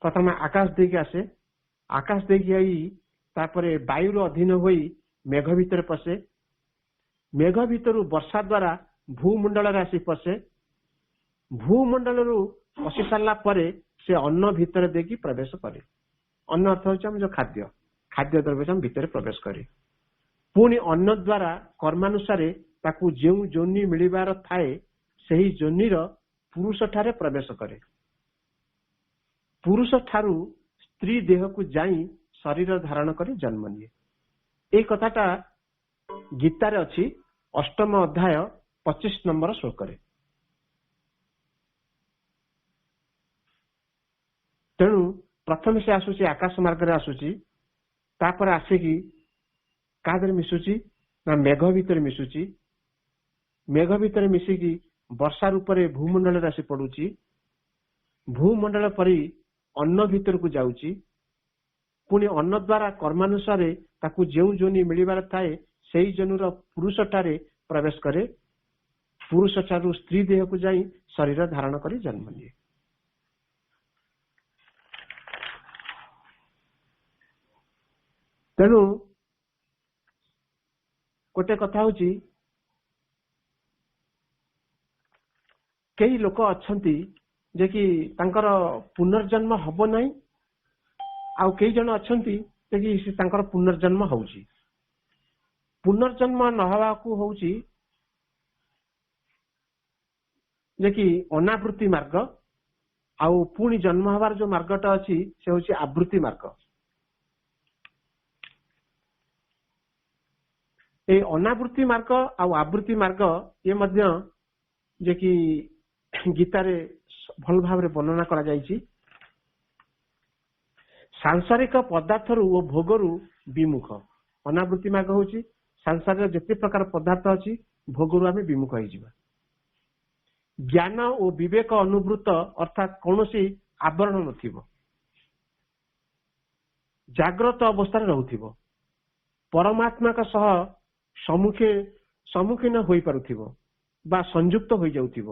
ପ୍ରଥମେ ଆକାଶ ଦେଇକି ଆସେ, ଆକାଶ ଦେଇକି ଆଇ ତାପରେ ବାୟୁର ଅଧୀନ ହୋଇ ମେଘ ଭିତରେ ପଶେ, ମେଘ ଭିତରୁ ବର୍ଷା ଦ୍ୱାରା ଭୂମଣ୍ଡଳରେ ଆସି ପଶେ, ଭୂମଣ୍ଡଳରୁ ପଶି ସାରିଲା ପରେ ସେ ଅନ୍ନ ଭିତରେ ଦେଇକି ପ୍ରବେଶ କରେ। ଅନ୍ନ ଅର୍ଥ ହେଉଛି ଆମ ଯୋଉ ଖାଦ୍ୟ ଦ୍ରବ୍ୟ ଆମ ଭିତରେ ପ୍ରବେଶ କରେ। ପୁଣି ଅନ୍ନ ଦ୍ୱାରା କର୍ମାନୁସାରେ ତାକୁ ଯେଉଁ ଯୋନି ମିଳିବାର ଥାଏ ସେହି ଯୋନିର ପୁରୁଷ ଠାରେ ପ୍ରବେଶ କରେ। ପୁରୁଷ ଠାରୁ ସ୍ତ୍ରୀ ଦେହକୁ ଯାଇ ଶରୀର ଧାରଣ କରି ଜନ୍ମ ନିଏ। ଏଇ କଥାଟା ଗୀତାରେ ଅଛି, 8ମ ଅଧ୍ୟାୟ 25 ନମ୍ବର ଶ୍ଲୋକରେ। ତେଣୁ ପ୍ରଥମେ ସେ ଆସୁଛି ଆକାଶ ମାର୍ଗରେ ଆସୁଛି, ତାପରେ ଆସିକି କାହା ଦେହରେ ମିଶୁଛି ନା ମେଘ ଭିତରେ ମିଶୁଛି, ମେଘ ଭିତରେ ମିଶିକି ବର୍ଷା ରୂପରେ ଭୂମଣ୍ଡଳରେ ଆସି ପଡୁଛି, ଭୂମଣ୍ଡଳ ପରି ଅନ୍ନ ଭିତରକୁ ଯାଉଛି, ପୁଣି ଅନ୍ନ ଦ୍ୱାରା କର୍ମାନୁସାରେ ତାକୁ ଯେଉଁ ଯୋନି ମିଳିବାର ଥାଏ ସେଇ ଯୋନିର ପୁରୁଷ ଠାରେ ପ୍ରବେଶ କରେ, ପୁରୁଷ ଠାରୁ ସ୍ତ୍ରୀ ଦେହକୁ ଯାଇ ଶରୀର ଧାରଣ କରି ଜନ୍ମ ନିଏ। ତେଣୁ ଗୋଟେ କଥା ହଉଛି, କେହି ଲୋକ ଅଛନ୍ତି ଯେ କି ତାଙ୍କର ପୁନର୍ଜନ୍ମ ହବ ନାହିଁ, ଆଉ କେହି ଜଣ ଅଛନ୍ତି ଯେ କି ତାଙ୍କର ପୁନର୍ଜନ୍ମ ହଉଛି। ପୁନର୍ଜନ୍ମ ନହେବାକୁ ହଉଛି ଯେ କି ଅନାବୃତ୍ତି ମାର୍ଗ, ଆଉ ପୁଣି ଜନ୍ମ ହେବାର ଯୋଉ ମାର୍ଗଟା ଅଛି ସେ ହଉଛି ଆବୃତ୍ତି ମାର୍ଗ। ଏଇ ଅନାବୃତ୍ତି ମାର୍ଗ ଆଉ ଆବୃତ୍ତି ମାର୍ଗ ଇଏ ମଧ୍ୟ ଯେ କି ଗୀତାରେ ଭଲ ଭାବରେ ବର୍ଣ୍ଣନା କରାଯାଇଛି। ସାଂସାରିକ ପଦାର୍ଥରୁ ଓ ଭୋଗରୁ ବିମୁଖ। ଅନାବୃତ୍ତି ମାର୍ଗ ହଉଛି ସଂସାରରେ ଯେତେ ପ୍ରକାର ପଦାର୍ଥ ଅଛି ଭୋଗରୁ ଆମେ ବିମୁଖ ହେଇଯିବା। ଜ୍ଞାନ ଓ ବିବେକ ଅନୁବୃତ, ଅର୍ଥାତ୍ କୌଣସି ଆବରଣ ନଥିବ, ଜାଗ୍ରତ ଅବସ୍ଥାରେ ରହୁଥିବ, ପରମାତ୍ମାଙ୍କ ସହ ସମ୍ମୁଖୀନ ହୋଇପାରୁଥିବ ବା ସଂଯୁକ୍ତ ହୋଇଯାଉଥିବ।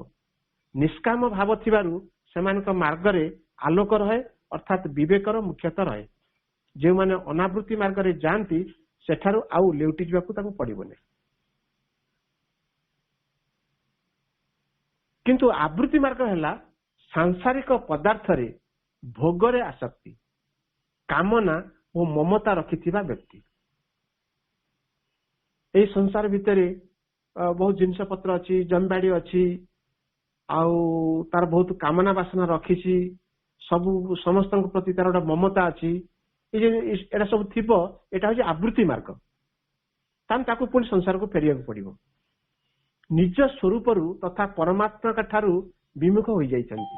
ନିଷ୍କାମ ଭାବ ଥିବାରୁ ସେମାନଙ୍କ ମାର୍ଗରେ ଆଲୋକ ରହେ, ଅର୍ଥାତ୍ ବିବେକର ମୁଖ୍ୟତଃ ରହେ। ଯେଉଁମାନେ ଅନାବୃତ୍ତି ମାର୍ଗରେ ଯାଆନ୍ତି ସେଠାରୁ ଆଉ ଲେଉଟି ଯିବାକୁ ତାଙ୍କୁ ପଡିବନି। କିନ୍ତୁ ଆବୃତ୍ତି ମାର୍ଗ ହେଲା ସାଂସାରିକ ପଦାର୍ଥରେ ଭୋଗରେ ଆସକ୍ତି, କାମନା ଓ ମମତା ରଖିଥିବା ବ୍ୟକ୍ତି। ଏଇ ସଂସାର ଭିତରେ ବହୁତ ଜିନିଷ ପତ୍ର ଅଛି, ଜମିବାଡି ଅଛି, ଆଉ ତାର ବହୁତ କାମନା ବାସନା ରଖିଛି, ସମସ୍ତଙ୍କ ପ୍ରତି ତାର ଗୋଟେ ମମତା ଅଛି, ଏଟା ସବୁ ଥିବ, ଏଟା ହଉଛି ଆବୃତ୍ତି ମାର୍ଗ। ତାହେଲେ ତାକୁ ପୁଣି ସଂସାରକୁ ଫେରିବାକୁ ପଡିବ। ନିଜ ସ୍ୱରୂପରୁ ତଥା ପରମାତ୍ମାଙ୍କ ଠାରୁ ବିମୁଖ ହୋଇଯାଇଛନ୍ତି।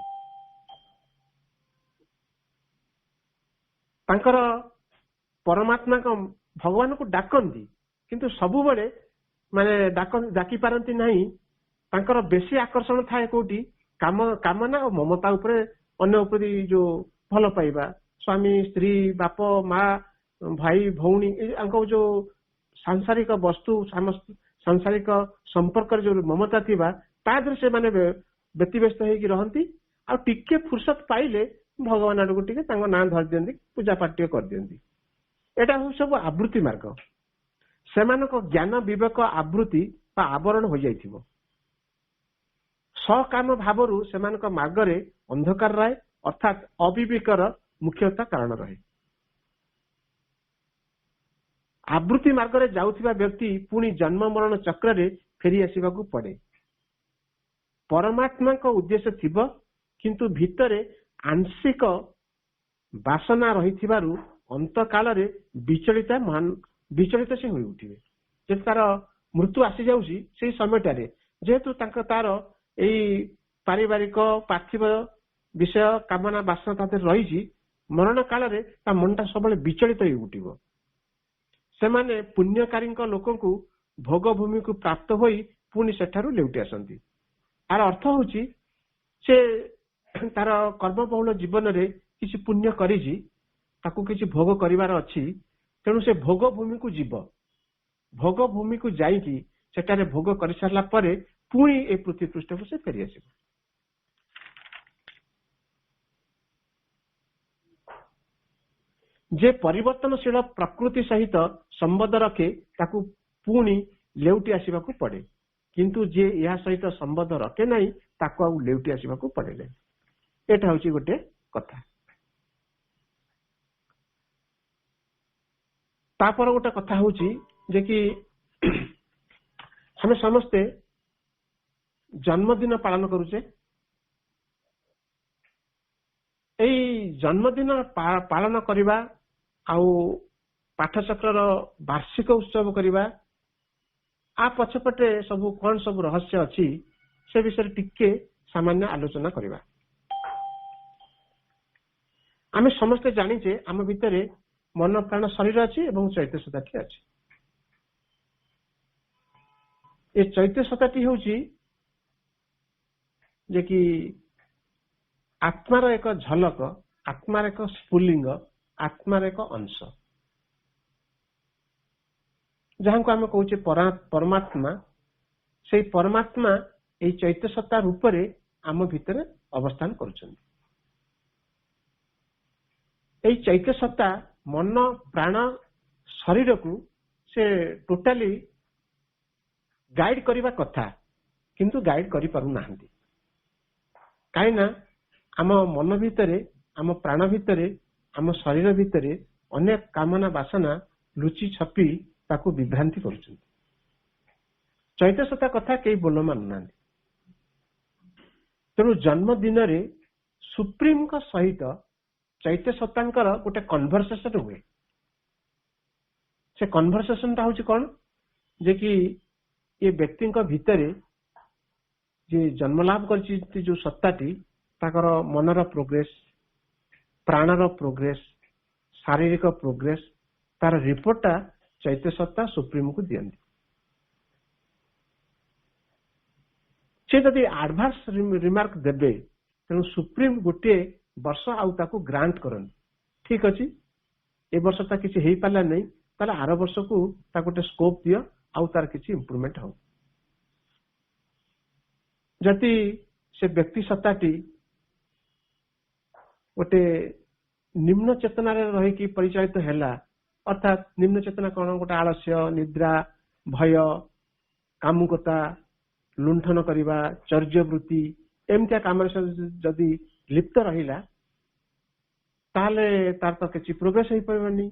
ତାଙ୍କର ପରମାତ୍ମାଙ୍କ ଭଗବାନଙ୍କୁ ଡାକନ୍ତି, କିନ୍ତୁ ସବୁବେଳେ ମାନେ ଡାକି ପାରନ୍ତି ନାହିଁ। ତାଙ୍କର ବେଶୀ ଆକର୍ଷଣ ଥାଏ କୋଉଠି, କାମନା ଓ ମମତା ଉପରେ, ଅନ୍ୟ ଉପରେ ଯୋଉ ଭଲ ପାଇବା, ସ୍ୱାମୀ ସ୍ତ୍ରୀ, ବାପ ମା, ଭାଇ ଭଉଣୀ, ଆଙ୍କ ଯୋଉ ସାଂସାରିକ ବସ୍ତୁ, ସାଂସାରିକ ସମ୍ପର୍କରେ ଯୋଉ ମମତା ଥିବା, ତା ଦେହରେ ସେମାନେ ବ୍ୟତିବ୍ୟସ୍ତ ହେଇକି ରହନ୍ତି। ଆଉ ଟିକେ ଫୁର୍ସତ ପାଇଲେ ଭଗବାନ ଆଡକୁ ଟିକେ ତାଙ୍କ ନାଁ ଧରି ଦିଅନ୍ତି, ପୂଜା ପାଠ ଟିକେ କରିଦିଅନ୍ତି। ଏଟା ହଉଛି ସବୁ ଆବୃତ୍ତି ମାର୍ଗ। ସେମାନଙ୍କ ଜ୍ଞାନ ବିବେକ ଆବୃତ୍ତି ବା ଆବରଣ ହୋଇଯାଇଥିବ। ସକାମ ଭାବରୁ ସେମାନଙ୍କ ମାର୍ଗରେ ଅନ୍ଧକାର ରହେ, ଅର୍ଥାତ୍ ଅବିବେକର ମୁଖ୍ୟତଃ କାରଣ ରହେ। ଆବୃତ୍ତି ମାର୍ଗରେ ଯାଉଥିବା ବ୍ୟକ୍ତି ପୁଣି ଜନ୍ମ ମରଣ ଚକ୍ରରେ ଫେରି ଆସିବାକୁ ପଡେ। ପରମାତ୍ମାଙ୍କ ଉଦ୍ଦେଶ୍ୟ ଥିବ, କିନ୍ତୁ ଭିତରେ ଆଂଶିକ ବାସନା ରହିଥିବାରୁ ଅନ୍ତକାଳରେ ବିଚଳିତ ସେ ହୋଇ ଉଠିବେ। ଯେହେତୁ ତାର ମୃତ୍ୟୁ ଆସିଯାଉଛି ସେଇ ସମୟଟାରେ, ଯେହେତୁ ତାର ଏଇ ପାରିବାରିକ ପାର୍ଥିବ ବିଷୟ କାମନା ବାସନା ତା ଦେହରେ ରହିଛି, ମରଣ କାଳରେ ତା ମନଟା ସବୁବେଳେ ବିଚଳିତ ହୋଇ ଉଠିବ। ସେମାନେ ପୁଣ୍ୟକାରୀଙ୍କ ଲୋକଙ୍କୁ ଭୋଗ ଭୂମିକୁ ପ୍ରାପ୍ତ ହୋଇ ପୁଣି ସେଠାରୁ ଲେଉଟି ଆସନ୍ତି। ଆର ଅର୍ଥ ହଉଛି ସେ ତାର କର୍ମବହୁଳ ଜୀବନରେ କିଛି ପୁଣ୍ୟ କରିଛି, ତାକୁ କିଛି ଭୋଗ କରିବାର ଅଛି, ତେଣୁ ସେ ଭୋଗ ଭୂମିକୁ ଯିବ। ଭୋଗ ଭୂମିକୁ ଯାଇକି ସେଠାରେ ଭୋଗ କରିସାରିଲା ପରେ ପୁଣି ଏ ପୃଥ୍ୱୀ ପୃଷ୍ଠକୁ ସେ ଫେରିଆସିବ। ଯେ ପରିବର୍ତ୍ତନଶୀଳ ପ୍ରକୃତି ସହିତ ସମ୍ବନ୍ଧ ରଖେ ତାକୁ ପୁଣି ଲେଉଟି ଆସିବାକୁ ପଡେ, କିନ୍ତୁ ଯିଏ ଏହା ସହିତ ସମ୍ବନ୍ଧ ରଖେ ନାହିଁ ତାକୁ ଆଉ ଲେଉଟି ଆସିବାକୁ ପଡେ ନାହିଁ। ଏଟା ହଉଛି ଗୋଟେ କଥା। ତାପରେ ଗୋଟେ କଥା ହଉଛି ଯେ କି ଆମେ ସମସ୍ତେ ଜନ୍ମଦିନ ପାଳନ କରୁଛେ। ଏଇ ଜନ୍ମଦିନ ପାଳନ କରିବା ଆଉ ପାଠଚକ୍ରର ବାର୍ଷିକ ଉତ୍ସବ କରିବା, ଆ ପଛପଟେ ସବୁ କଣ ସବୁ ରହସ୍ୟ ଅଛି ସେ ବିଷୟରେ ଟିକେ ସାମାନ୍ୟ ଆଲୋଚନା କରିବା। ଆମେ ସମସ୍ତେ ଜାଣିଛେ ଆମ ଭିତରେ ମନ ପ୍ରାଣ ଶରୀର ଅଛି ଏବଂ ଚୈତ୍ୟ ସତ୍ତାଟି ଅଛି। ଏ ଚୈତ୍ୟ ସତ୍ତାଟି ହେଉଛି ଯେ କି ଆତ୍ମାର ଏକ ଝଲକ, ଆତ୍ମାର ଏକ ସ୍ଫୁଲିଙ୍ଗ, ଆତ୍ମାର ଏକ ଅଂଶ, ଯାହାକୁ ଆମେ କହୁଛେ ପରମାତ୍ମା। ସେଇ ପରମାତ୍ମା ଏଇ ଚୈତ୍ୟ ସତ୍ତା ରୂପରେ ଆମ ଭିତରେ ଅବସ୍ଥାନ କରୁଛନ୍ତି। ଏଇ ଚୈତ୍ୟ ସତ୍ତା ମନ ପ୍ରାଣ ଶରୀରକୁ ସେ ଟୋଟାଲି ଗାଇଡ କରିବା କଥା, କିନ୍ତୁ ଗାଇଡ କରିପାରୁନାହାନ୍ତି। କାହିଁକି ନା ଆମ ମନ ଭିତରେ, ଆମ ପ୍ରାଣ ଭିତରେ, ଆମ ଶରୀର ଭିତରେ ଅନେକ କାମନା ବାସନା ଲୁଚି ଛପି ତାକୁ ବିଭ୍ରାନ୍ତି କରୁଛନ୍ତି। ଚୈତ୍ୟ ସତ୍ତା କଥା କେହି ବୋଲ ମାନୁନାହାନ୍ତି। ତେଣୁ ଜନ୍ମଦିନରେ ସୁପ୍ରିମଙ୍କ ସହିତ ଚୈତ୍ୟ ସତ୍ତାଙ୍କର ଗୋଟେ କନଭରସେସନ ହୁଏ। ସେ କନଭରସେସନଟା ହଉଛି କଣ, ଯେ କି ଏ ବ୍ୟକ୍ତିଙ୍କ ଭିତରେ ଯେ ଜନ୍ମ ଲାଭ କରିଛି ଯୋଉ ସତ୍ତାଟି, ତାଙ୍କର ମନର ପ୍ରୋଗ୍ରେସ, ପ୍ରାଣର ପ୍ରୋଗ୍ରେସ, ଶାରୀରିକ ପ୍ରୋଗ୍ରେସ, ତାର ରିପୋର୍ଟଟା ଚୈତ୍ୟ ସତ୍ତା ସୁପ୍ରିମକୁ ଦିଅନ୍ତି। ସେ ଯଦି ଆଡଭାନ୍ସ ରିମାର୍କ ଦେବେ, ତେଣୁ ସୁପ୍ରିମ ଗୋଟିଏ ବର୍ଷ ଆଉ ତାକୁ ଗ୍ରାଣ୍ଟ କରନ୍ତି। ଠିକ ଅଛି, ଏ ବର୍ଷ ତା କିଛି ହେଇପାରିଲା ନାହିଁ, ତାହେଲେ ଆର ବର୍ଷକୁ ତାକୁ ଗୋଟେ ସ୍କୋପ ଦିଅ, ଆଉ ତାର କିଛି ଇମ୍ପ୍ରୁଭମେଣ୍ଟ ହଉ। ଯଦି ସେ ବ୍ୟକ୍ତି ସତ୍ତାଟି ଗୋଟେ ନିମ୍ନ ଚେତନାରେ ରହିକି ପରିଚାଳିତ ହେଲା, ଅର୍ଥାତ୍ ନିମ୍ନ ଚେତନା କଣ, ଗୋଟେ ଆଳସ୍ୟ, ନିଦ୍ରା, ଭୟ, କାମୁକତା, ଲୁଣ୍ଠନ କରିବା, ଚର୍ଯ୍ୟବୃତ୍ତି, ଏମିତିଆ କାମରେ ଯଦି ଲିପ୍ତ ରହିଲା, ତାହେଲେ ତାର ତ କିଛି ପ୍ରୋଗ୍ରେସ ହେଇପାରିବନି,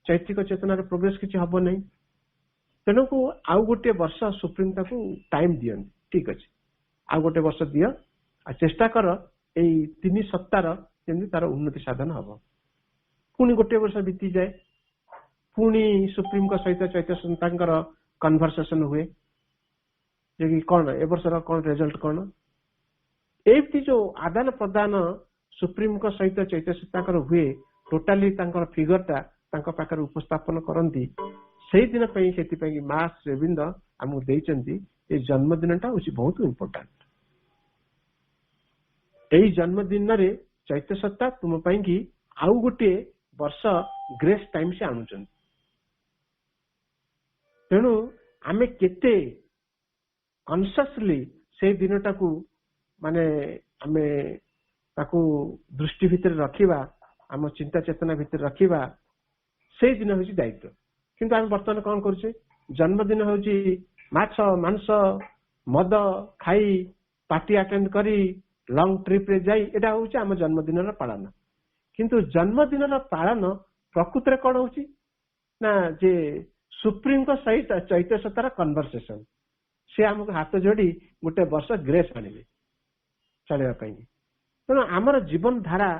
ଚୈତ୍ତିକ ଚେତନାର ପ୍ରୋଗ୍ରେସ କିଛି ହବ ନାହିଁ। ତେଣୁକୁ ଆଉ ଗୋଟିଏ ବର୍ଷ ସୁପ୍ରିମ ତାକୁ ଟାଇମ ଦିଅନ୍ତି। ଠିକ ଅଛି, ଆଉ ଗୋଟେ ବର୍ଷ ଦିଅ, ଆଉ ଚେଷ୍ଟା କର ଏଇ 3 ସପ୍ତାହର ଯେମିତି ତାର ଉନ୍ନତି ସାଧନ ହବ। ପୁଣି ଗୋଟିଏ ବର୍ଷ ବିତିଯାଏ, ପୁଣି ସୁପ୍ରିମଙ୍କ ସହିତ ଚୈତ୍ୟ ସତ୍ତାଙ୍କର କନଭରସେସନ ହୁଏ ଯେ କି କଣ ଏ ବର୍ଷର କଣ ରେଜଲ୍ଟ କଣ। ଏମିତି ଯୋଉ ଆଦାନ ପ୍ରଦାନ ସୁପ୍ରିମଙ୍କ ସହିତ ଚୈତ୍ୟ ସତ୍ତାଙ୍କର ହୁଏ, ଟୋଟାଲି ତାଙ୍କର ଫିଗରଟା ତାଙ୍କ ପାଖରେ ଉପସ୍ଥାପନ କରନ୍ତି। ସେଇଦିନ ପାଇଁ, ସେଥିପାଇଁ ମା ଶ୍ରୀବିନ୍ଦ ଆମକୁ ଦେଇଛନ୍ତି ଏ ଜନ୍ମଦିନଟା ହଉଛି ବହୁତ ଇମ୍ପୋର୍ଟାଣ୍ଟ। ଏଇ ଜନ୍ମଦିନରେ ଚୈତ୍ୟ ସତ୍ତା ତୁମ ପାଇଁ କି ଆଉ ଗୋଟିଏ ବର୍ଷ ଗ୍ରେସ୍ ଟାଇମ ସେ ଆଣୁଛନ୍ତି। ତେଣୁ ଆମେ କେତେ କନସିୟସଲି ସେଇ ଦିନଟାକୁ ମାନେ ଆମେ ତାକୁ ଦୃଷ୍ଟି ଭିତରେ ରଖିବା, ଆମ ଚିନ୍ତା ଚେତନା ଭିତରେ ରଖିବା, ସେଇ ଦିନ ହଉଛି ଦାୟିତ୍ୱ। କିନ୍ତୁ ଆମେ ବର୍ତ୍ତମାନ କଣ କରୁଛେ, ଜନ୍ମଦିନ ହଉଛି ମାଛ, ମାଂସ, ମଦ ଖାଇ पार्टी अटेंड करी लंग ट्रिप रे जाई एटा होउची हम जन्मदिन पालन किंतु जन्मदिन पालन प्रकृत कौन होउची ना जे सुप्रीम को सहित चैत्य सतार कन्वर्सेशन से हमको हाथ जोड़ी गोटे वर्ष ग्रेस आनिबे चलेबा पई तेणु आमर जीवन धारा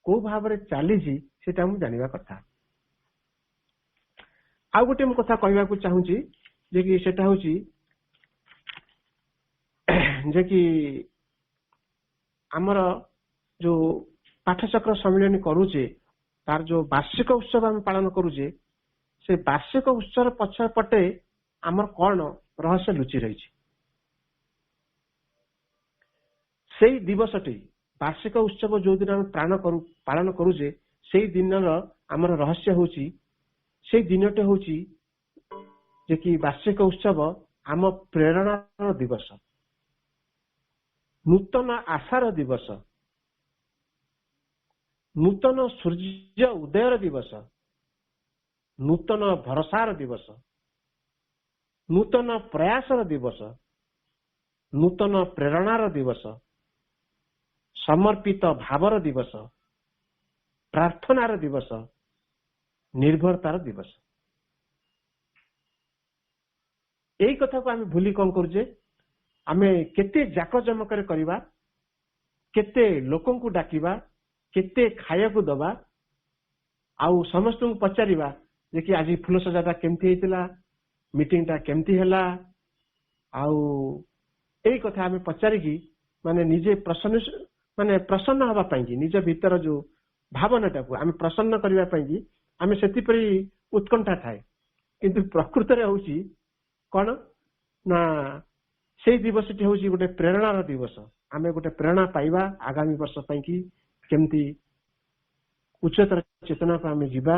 को भाव में चली सेटा हम जानिबा कथा आ गोटे मु कथा कहबा को चाहूची जे कि सेटा होउची जे कि आमर जो पाठचक्र सम्मेलन करूचे तार जो वार्षिक उत्सव हम पालन करूचे से वार्षिक उत्सव पछ पटे आमर कौन रहस्य लुचि रही से दिवसटी वार्षिक उत्सव जो दिन हम पालन करूचे से दिन आमर रहस्य होची से दिनटे होची जे कि वार्षिक उत्सव आम प्रेरणा दिवस नूतन आशार दिवस नूतन सूर्य उदयर दिवस नूतन भरसार दिवस नूतन प्रयासर दिवस नूतन प्रेरणार दिवस समर्पित भावर दिवस प्रार्थनार दिवस निर्भरतार दिवस यही कथा को आम भूली कौन करुचे आमे केते जाक जमकर करवा केते लोकन को डाकिबा केते खाया को दबा आउ समस्त को पचारिबा जे कि आज फुल सजाटा केमती हेतिला मीटिंग टा केमती हैला आउ एई कथा आमे पचारि की माने निजे प्रसन्न हवा पाई निज भीतर जो भावनाटा को आमे प्रसन्न करबा पाई आमे सेति परि उत्कंठा थाए किंतु प्रकृत रे होउची कोन ना से दिवस टी होउची गोटे प्रेरणार दिवस आमे गोटे प्रेरणा पाइबा आगामी वर्ष पाई की केमती उच्चतर चेतना को आमे जीवा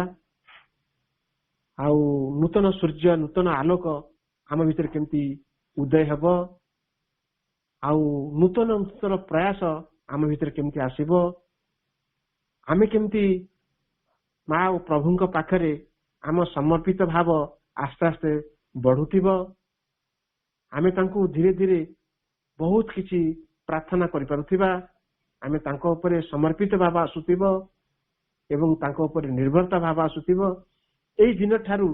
आउ नूतन सूर्य नूतन आलोक आम भीतर केमती उदय हब आउ नूतन नूतन प्रयास आम भीतर केमती आसीबो आमे केमती माँ और प्रभु पाखरे आम समर्पित भाव आस्ते आस्ते बढ़ुथिबो आमे तांको धीरे धीरे बहुत किछि प्रार्थना करि पारुथिबा आमे तांको ऊपर समर्पित भाव आसुथिबो एवं तांको ऊपर निर्भरता भाव आसुथिबो एई दिन ठारू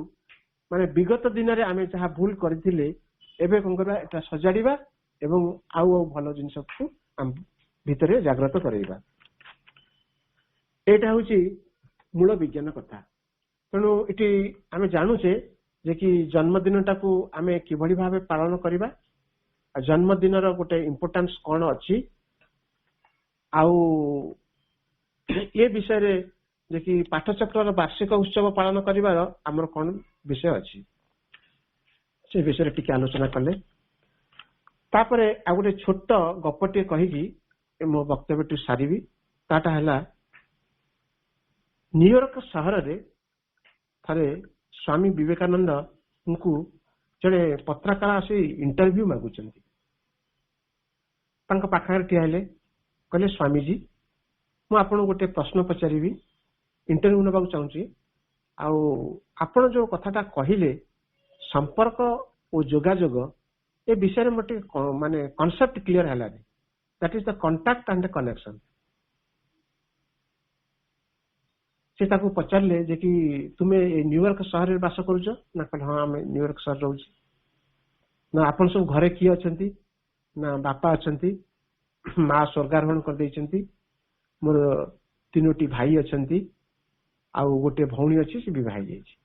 माने विगत दिन रे आमे जहा भूल करथिले एबे कोन करबा एटा सजाडिबा एवं आउ भलो जिंस को हम भितरे जागृत करैबा एटा होची मूल विज्ञान कथा तेणु इटी आमे जानुचे जे कि जन्मदिन टाकू आमे किभଳି भाबे पालन करिबा जन्मदिन रो गोटे इंपोर्टेंस कोन अछि आउ ये विषय रे जे कि पाठचक्र वार्षिक उत्सव पालन करिवार हमर कोन विषय अछि से विषय रे टिके आलोचना कले तापरे आ गोटे छोट गपटे कहिकी मो वक्तव्यटी सारिबी ताटा हला न्यूयॉर्क शहर रे थरे स्वामी विवेकानंद उनको जड़े पत्रकार आसी इंटरव्यू मागुचंती तांका पाखर ठियाले कहले स्वामी जी मु आपन गोटे प्रश्न पचारिबी इंटरव्यू नबाक चाहूची आउ आपण जो कथाटा कहिले संपर्क और जोगाजोग ए विषय मटे माने कांसेप्ट क्लियर हला that is the contact and the connection से ताको पचारले जे कि तुमे न्यूयॉर्क शहर रे बास करूछ ना कहले हां हम न्यूयॉर्क शहर रहूछी ना आपन सब घरे की अछंती ना बापा अछंती मां स्वर्गारोहण कर दैछंती मोर तीनोटी भाई अछंती आउ गोटे भौणी अछि से विवाह जायछि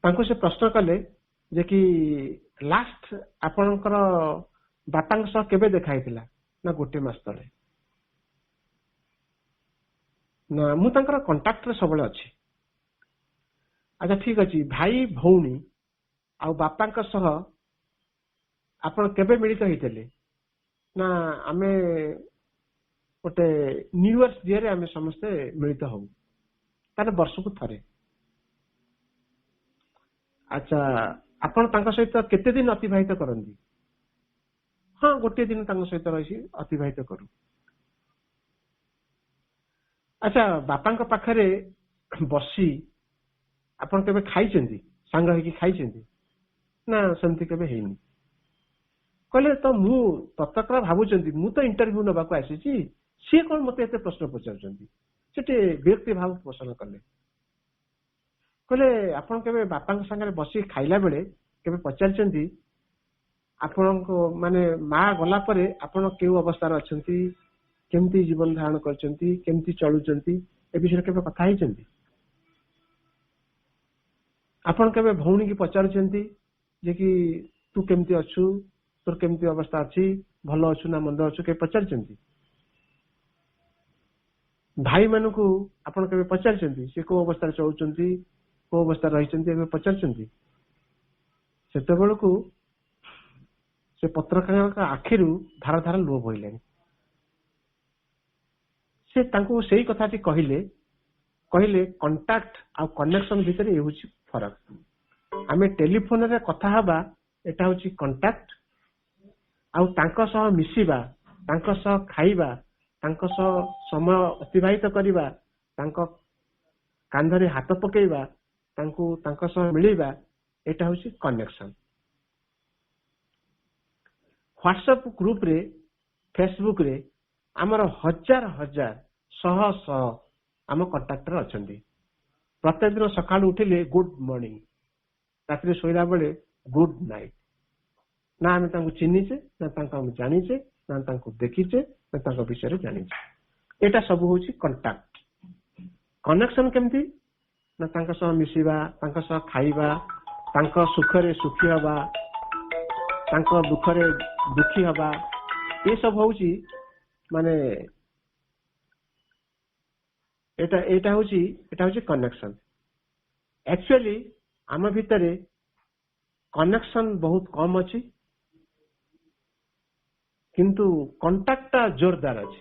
तांको से प्रश्न कले जे कि लास्ट आपनकर बापांक सह केबे देखाइतिला ना गोटे मास तले ना मु तांकर कांटेक्ट रे सबले अछि अच्छा ठीक अछि भाई भौणी आ बापांक सह आपण केबे मिलित होइतले ना आमे गोटे न्यू इयर्स डे रे आमे समस्त मिलित होउ ताने वर्ष को थरे अच्छा आपण तांका सहित केते दिन अतिबाहित करंदी हां गोटे दिन तांका सहित रही अतिबाहित करू अच्छा बापांक पाखरे बसी आपण केबे खाइचंदी सांग हेकी खाइचंदी ना सेमती केबे हेनी कहले तो मु ततक्र भाबुचंती मु तो इंटरव्यू नबाको आसीची सी कोन मते एते प्रश्न पचारचंती सेटे व्यक्ति भाव पोषण कले कहले आपण केबे बापाଙ୍କ संगे बसी खाइला बेले केबे पचारचंती आपनको माने मा गला परे आपण केउ अवस्था रे अछंती केमती जीवन धारण करचंती केमती चलुचंती ए विषय केबे कथा हिचंती आपण केबे भौणी की पचारचंती जे कि तू केमती अछु तोर केमती अवस्था अछि भलो अछु ना मंद अछु के पचारचंती भाई मानकू आपण केबे पचारचंती से को अवस्था रे चलुचंती को अवस्था रहिचंती केबे पचारचंती सेते बेलकू से पत्रकार आखिरु धार धार लुह बोइले से तांको सेही कथाटी कहले कांटेक्ट आ कनेक्शन भितर ए होची फरक आमे टेलीफोन रे कथा हबा एटा होची कांटेक्ट आ तांको सह मिसिबा तांको सह खाइबा तांको सह समय अतिबाहित करिबा तांको कांधरे हाथ पकेइबा तांको सह मिलिबा एटा होची कनेक्शन व्हाट्सएप ग्रुप रे फेसबुक रे आमर हजार हजार शह शह आम कंटाक्टर अछंती प्रत्येक दिन सकाळ उठिले गुड मॉर्निंग रात्रि सोइला बेले गुड नाइट ना आम तांको चिन्हिचे ना तांको हम जानिचे ना तांको देखिचे ना तांको विषय जानिचे एटा सब होची कंटाक्ट कनेक्शन केमती ना तांको सह मिसिबा तांको सह खाइबा तांको सुखरे सुखी हबा तांको दुखरे दुखी हबा ये सब होची माने एटा होची कनेक्शन एक्चुअली आम भितरे कनेक्शन बहुत कम अछि किंतु कांटेक्टटा जोरदार अछि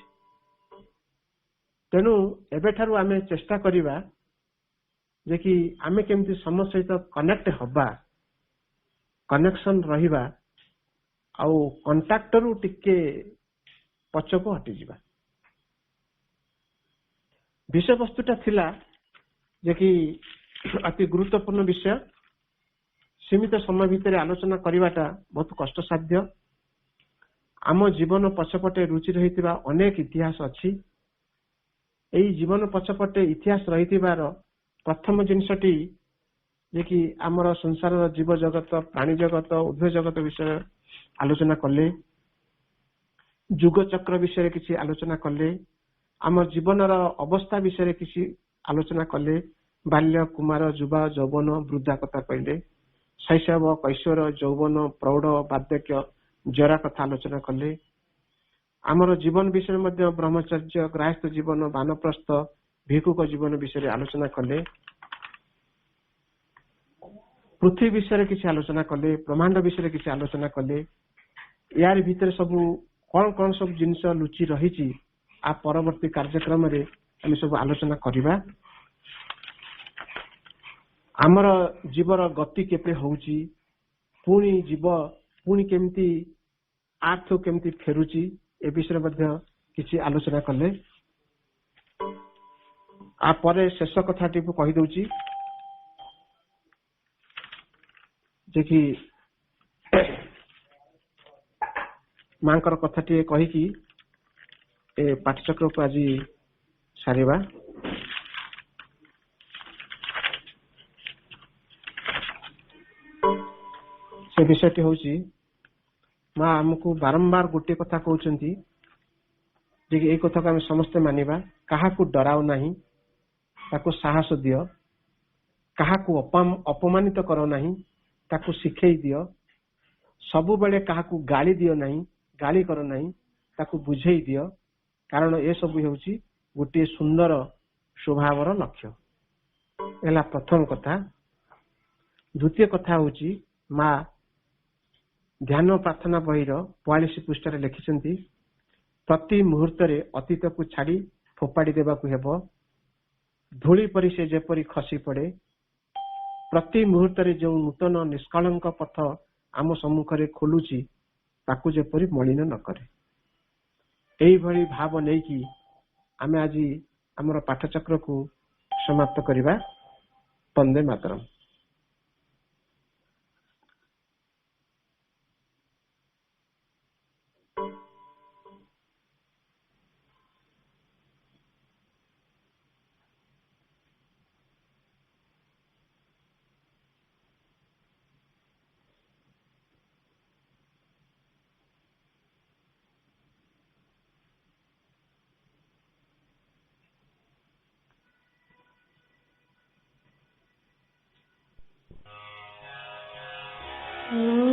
तेनु एबे ठारू आमे चेष्टा करिबा जे कि आमे केमती समस्त सहित कनेक्ट हबा कनेक्शन रहिबा आउ कांटेक्टरू टिके पछको हटि जिबा विषय वस्तुटा थिला जे कि अति गुरुत्वपूर्ण विषय सीमित समय भितर आलोचना करिवाटा बहुत कष्ट साध्य आम जीवन पछपटे रुचि रहितिबा अनेक इतिहास अछि एई जीवन पछपटे इतिहास रहितिबार प्रथम जिनसटी जे कि आमर संसार जीव जगत प्राणी जगत उभय जगत विषय आलोचना कले जुग चक्र विषय किसी आलोचना कले आम जीवनर अवस्था विषय किसी आलोचना कले बाल्य कुमार युवा यौवन वृद्धा कथा कहले शैशव कैशोर यौवन प्रौढ़ बार्धक्य जरा कथा आलोचना कले आमर जीवन विषय मध्य ब्रह्मचर्य गृहस्थ जीवन वानप्रस्थ भिक्षुक जीवन विषय आलोचना कले पृथ्वी विषय किसी आलोचना कले ब्रह्मांड विषय किसी आलोचना कले यार भीतर सबू कौन कौन सब जिनस लुचि रही आ परवर्ती कार्यक्रम रे हम सब आलोचना करिबा आमर जीवर गति केपे होउची पुणी जीव पुणी केमती आर्थ केमती फेरुची ए विषय मध्य किसी आलोचना कले आ परे शेष कथाटी को कहि दउची जे कि मांकर कथाटी कहि कि ए पाठचक्र को आज सारिबा से विषयटी होची मां हमको बारंबार गोटे कथा कहउचंती जे कि ए कथा को हम समस्त मानिबा काहा को डराओ नहीं ताको साहस दियो काहा को अपमानित करो नहीं ताको सिखै दियो सबु बेले काहा को गाली दियो नहीं गाली करो नहीं ताको बुझेई दियो कारण ए सब होची गोटे सुंदर स्वभावर लक्ष्य एला प्रथम कथा द्वितीय कथा होची मां ध्यान प्रार्थना बहिर 42 पृष्ठ रे लिखिसंती प्रति मुहूर्त रे अतीत को छाड़ी फोपाड़ी देबा को हेबो धूली परि से जेपरि खसी पड़े प्रति मुहूर्त रे जो नूतन निष्कलंक पथ आम सम्मुख रे खोलुची ताकू जेपरि मलिन न करे एई भली भाव नै कि आमे आज हमर पाठचक्र को समाप्त करिबा वंदे मातरम। ମୁଁ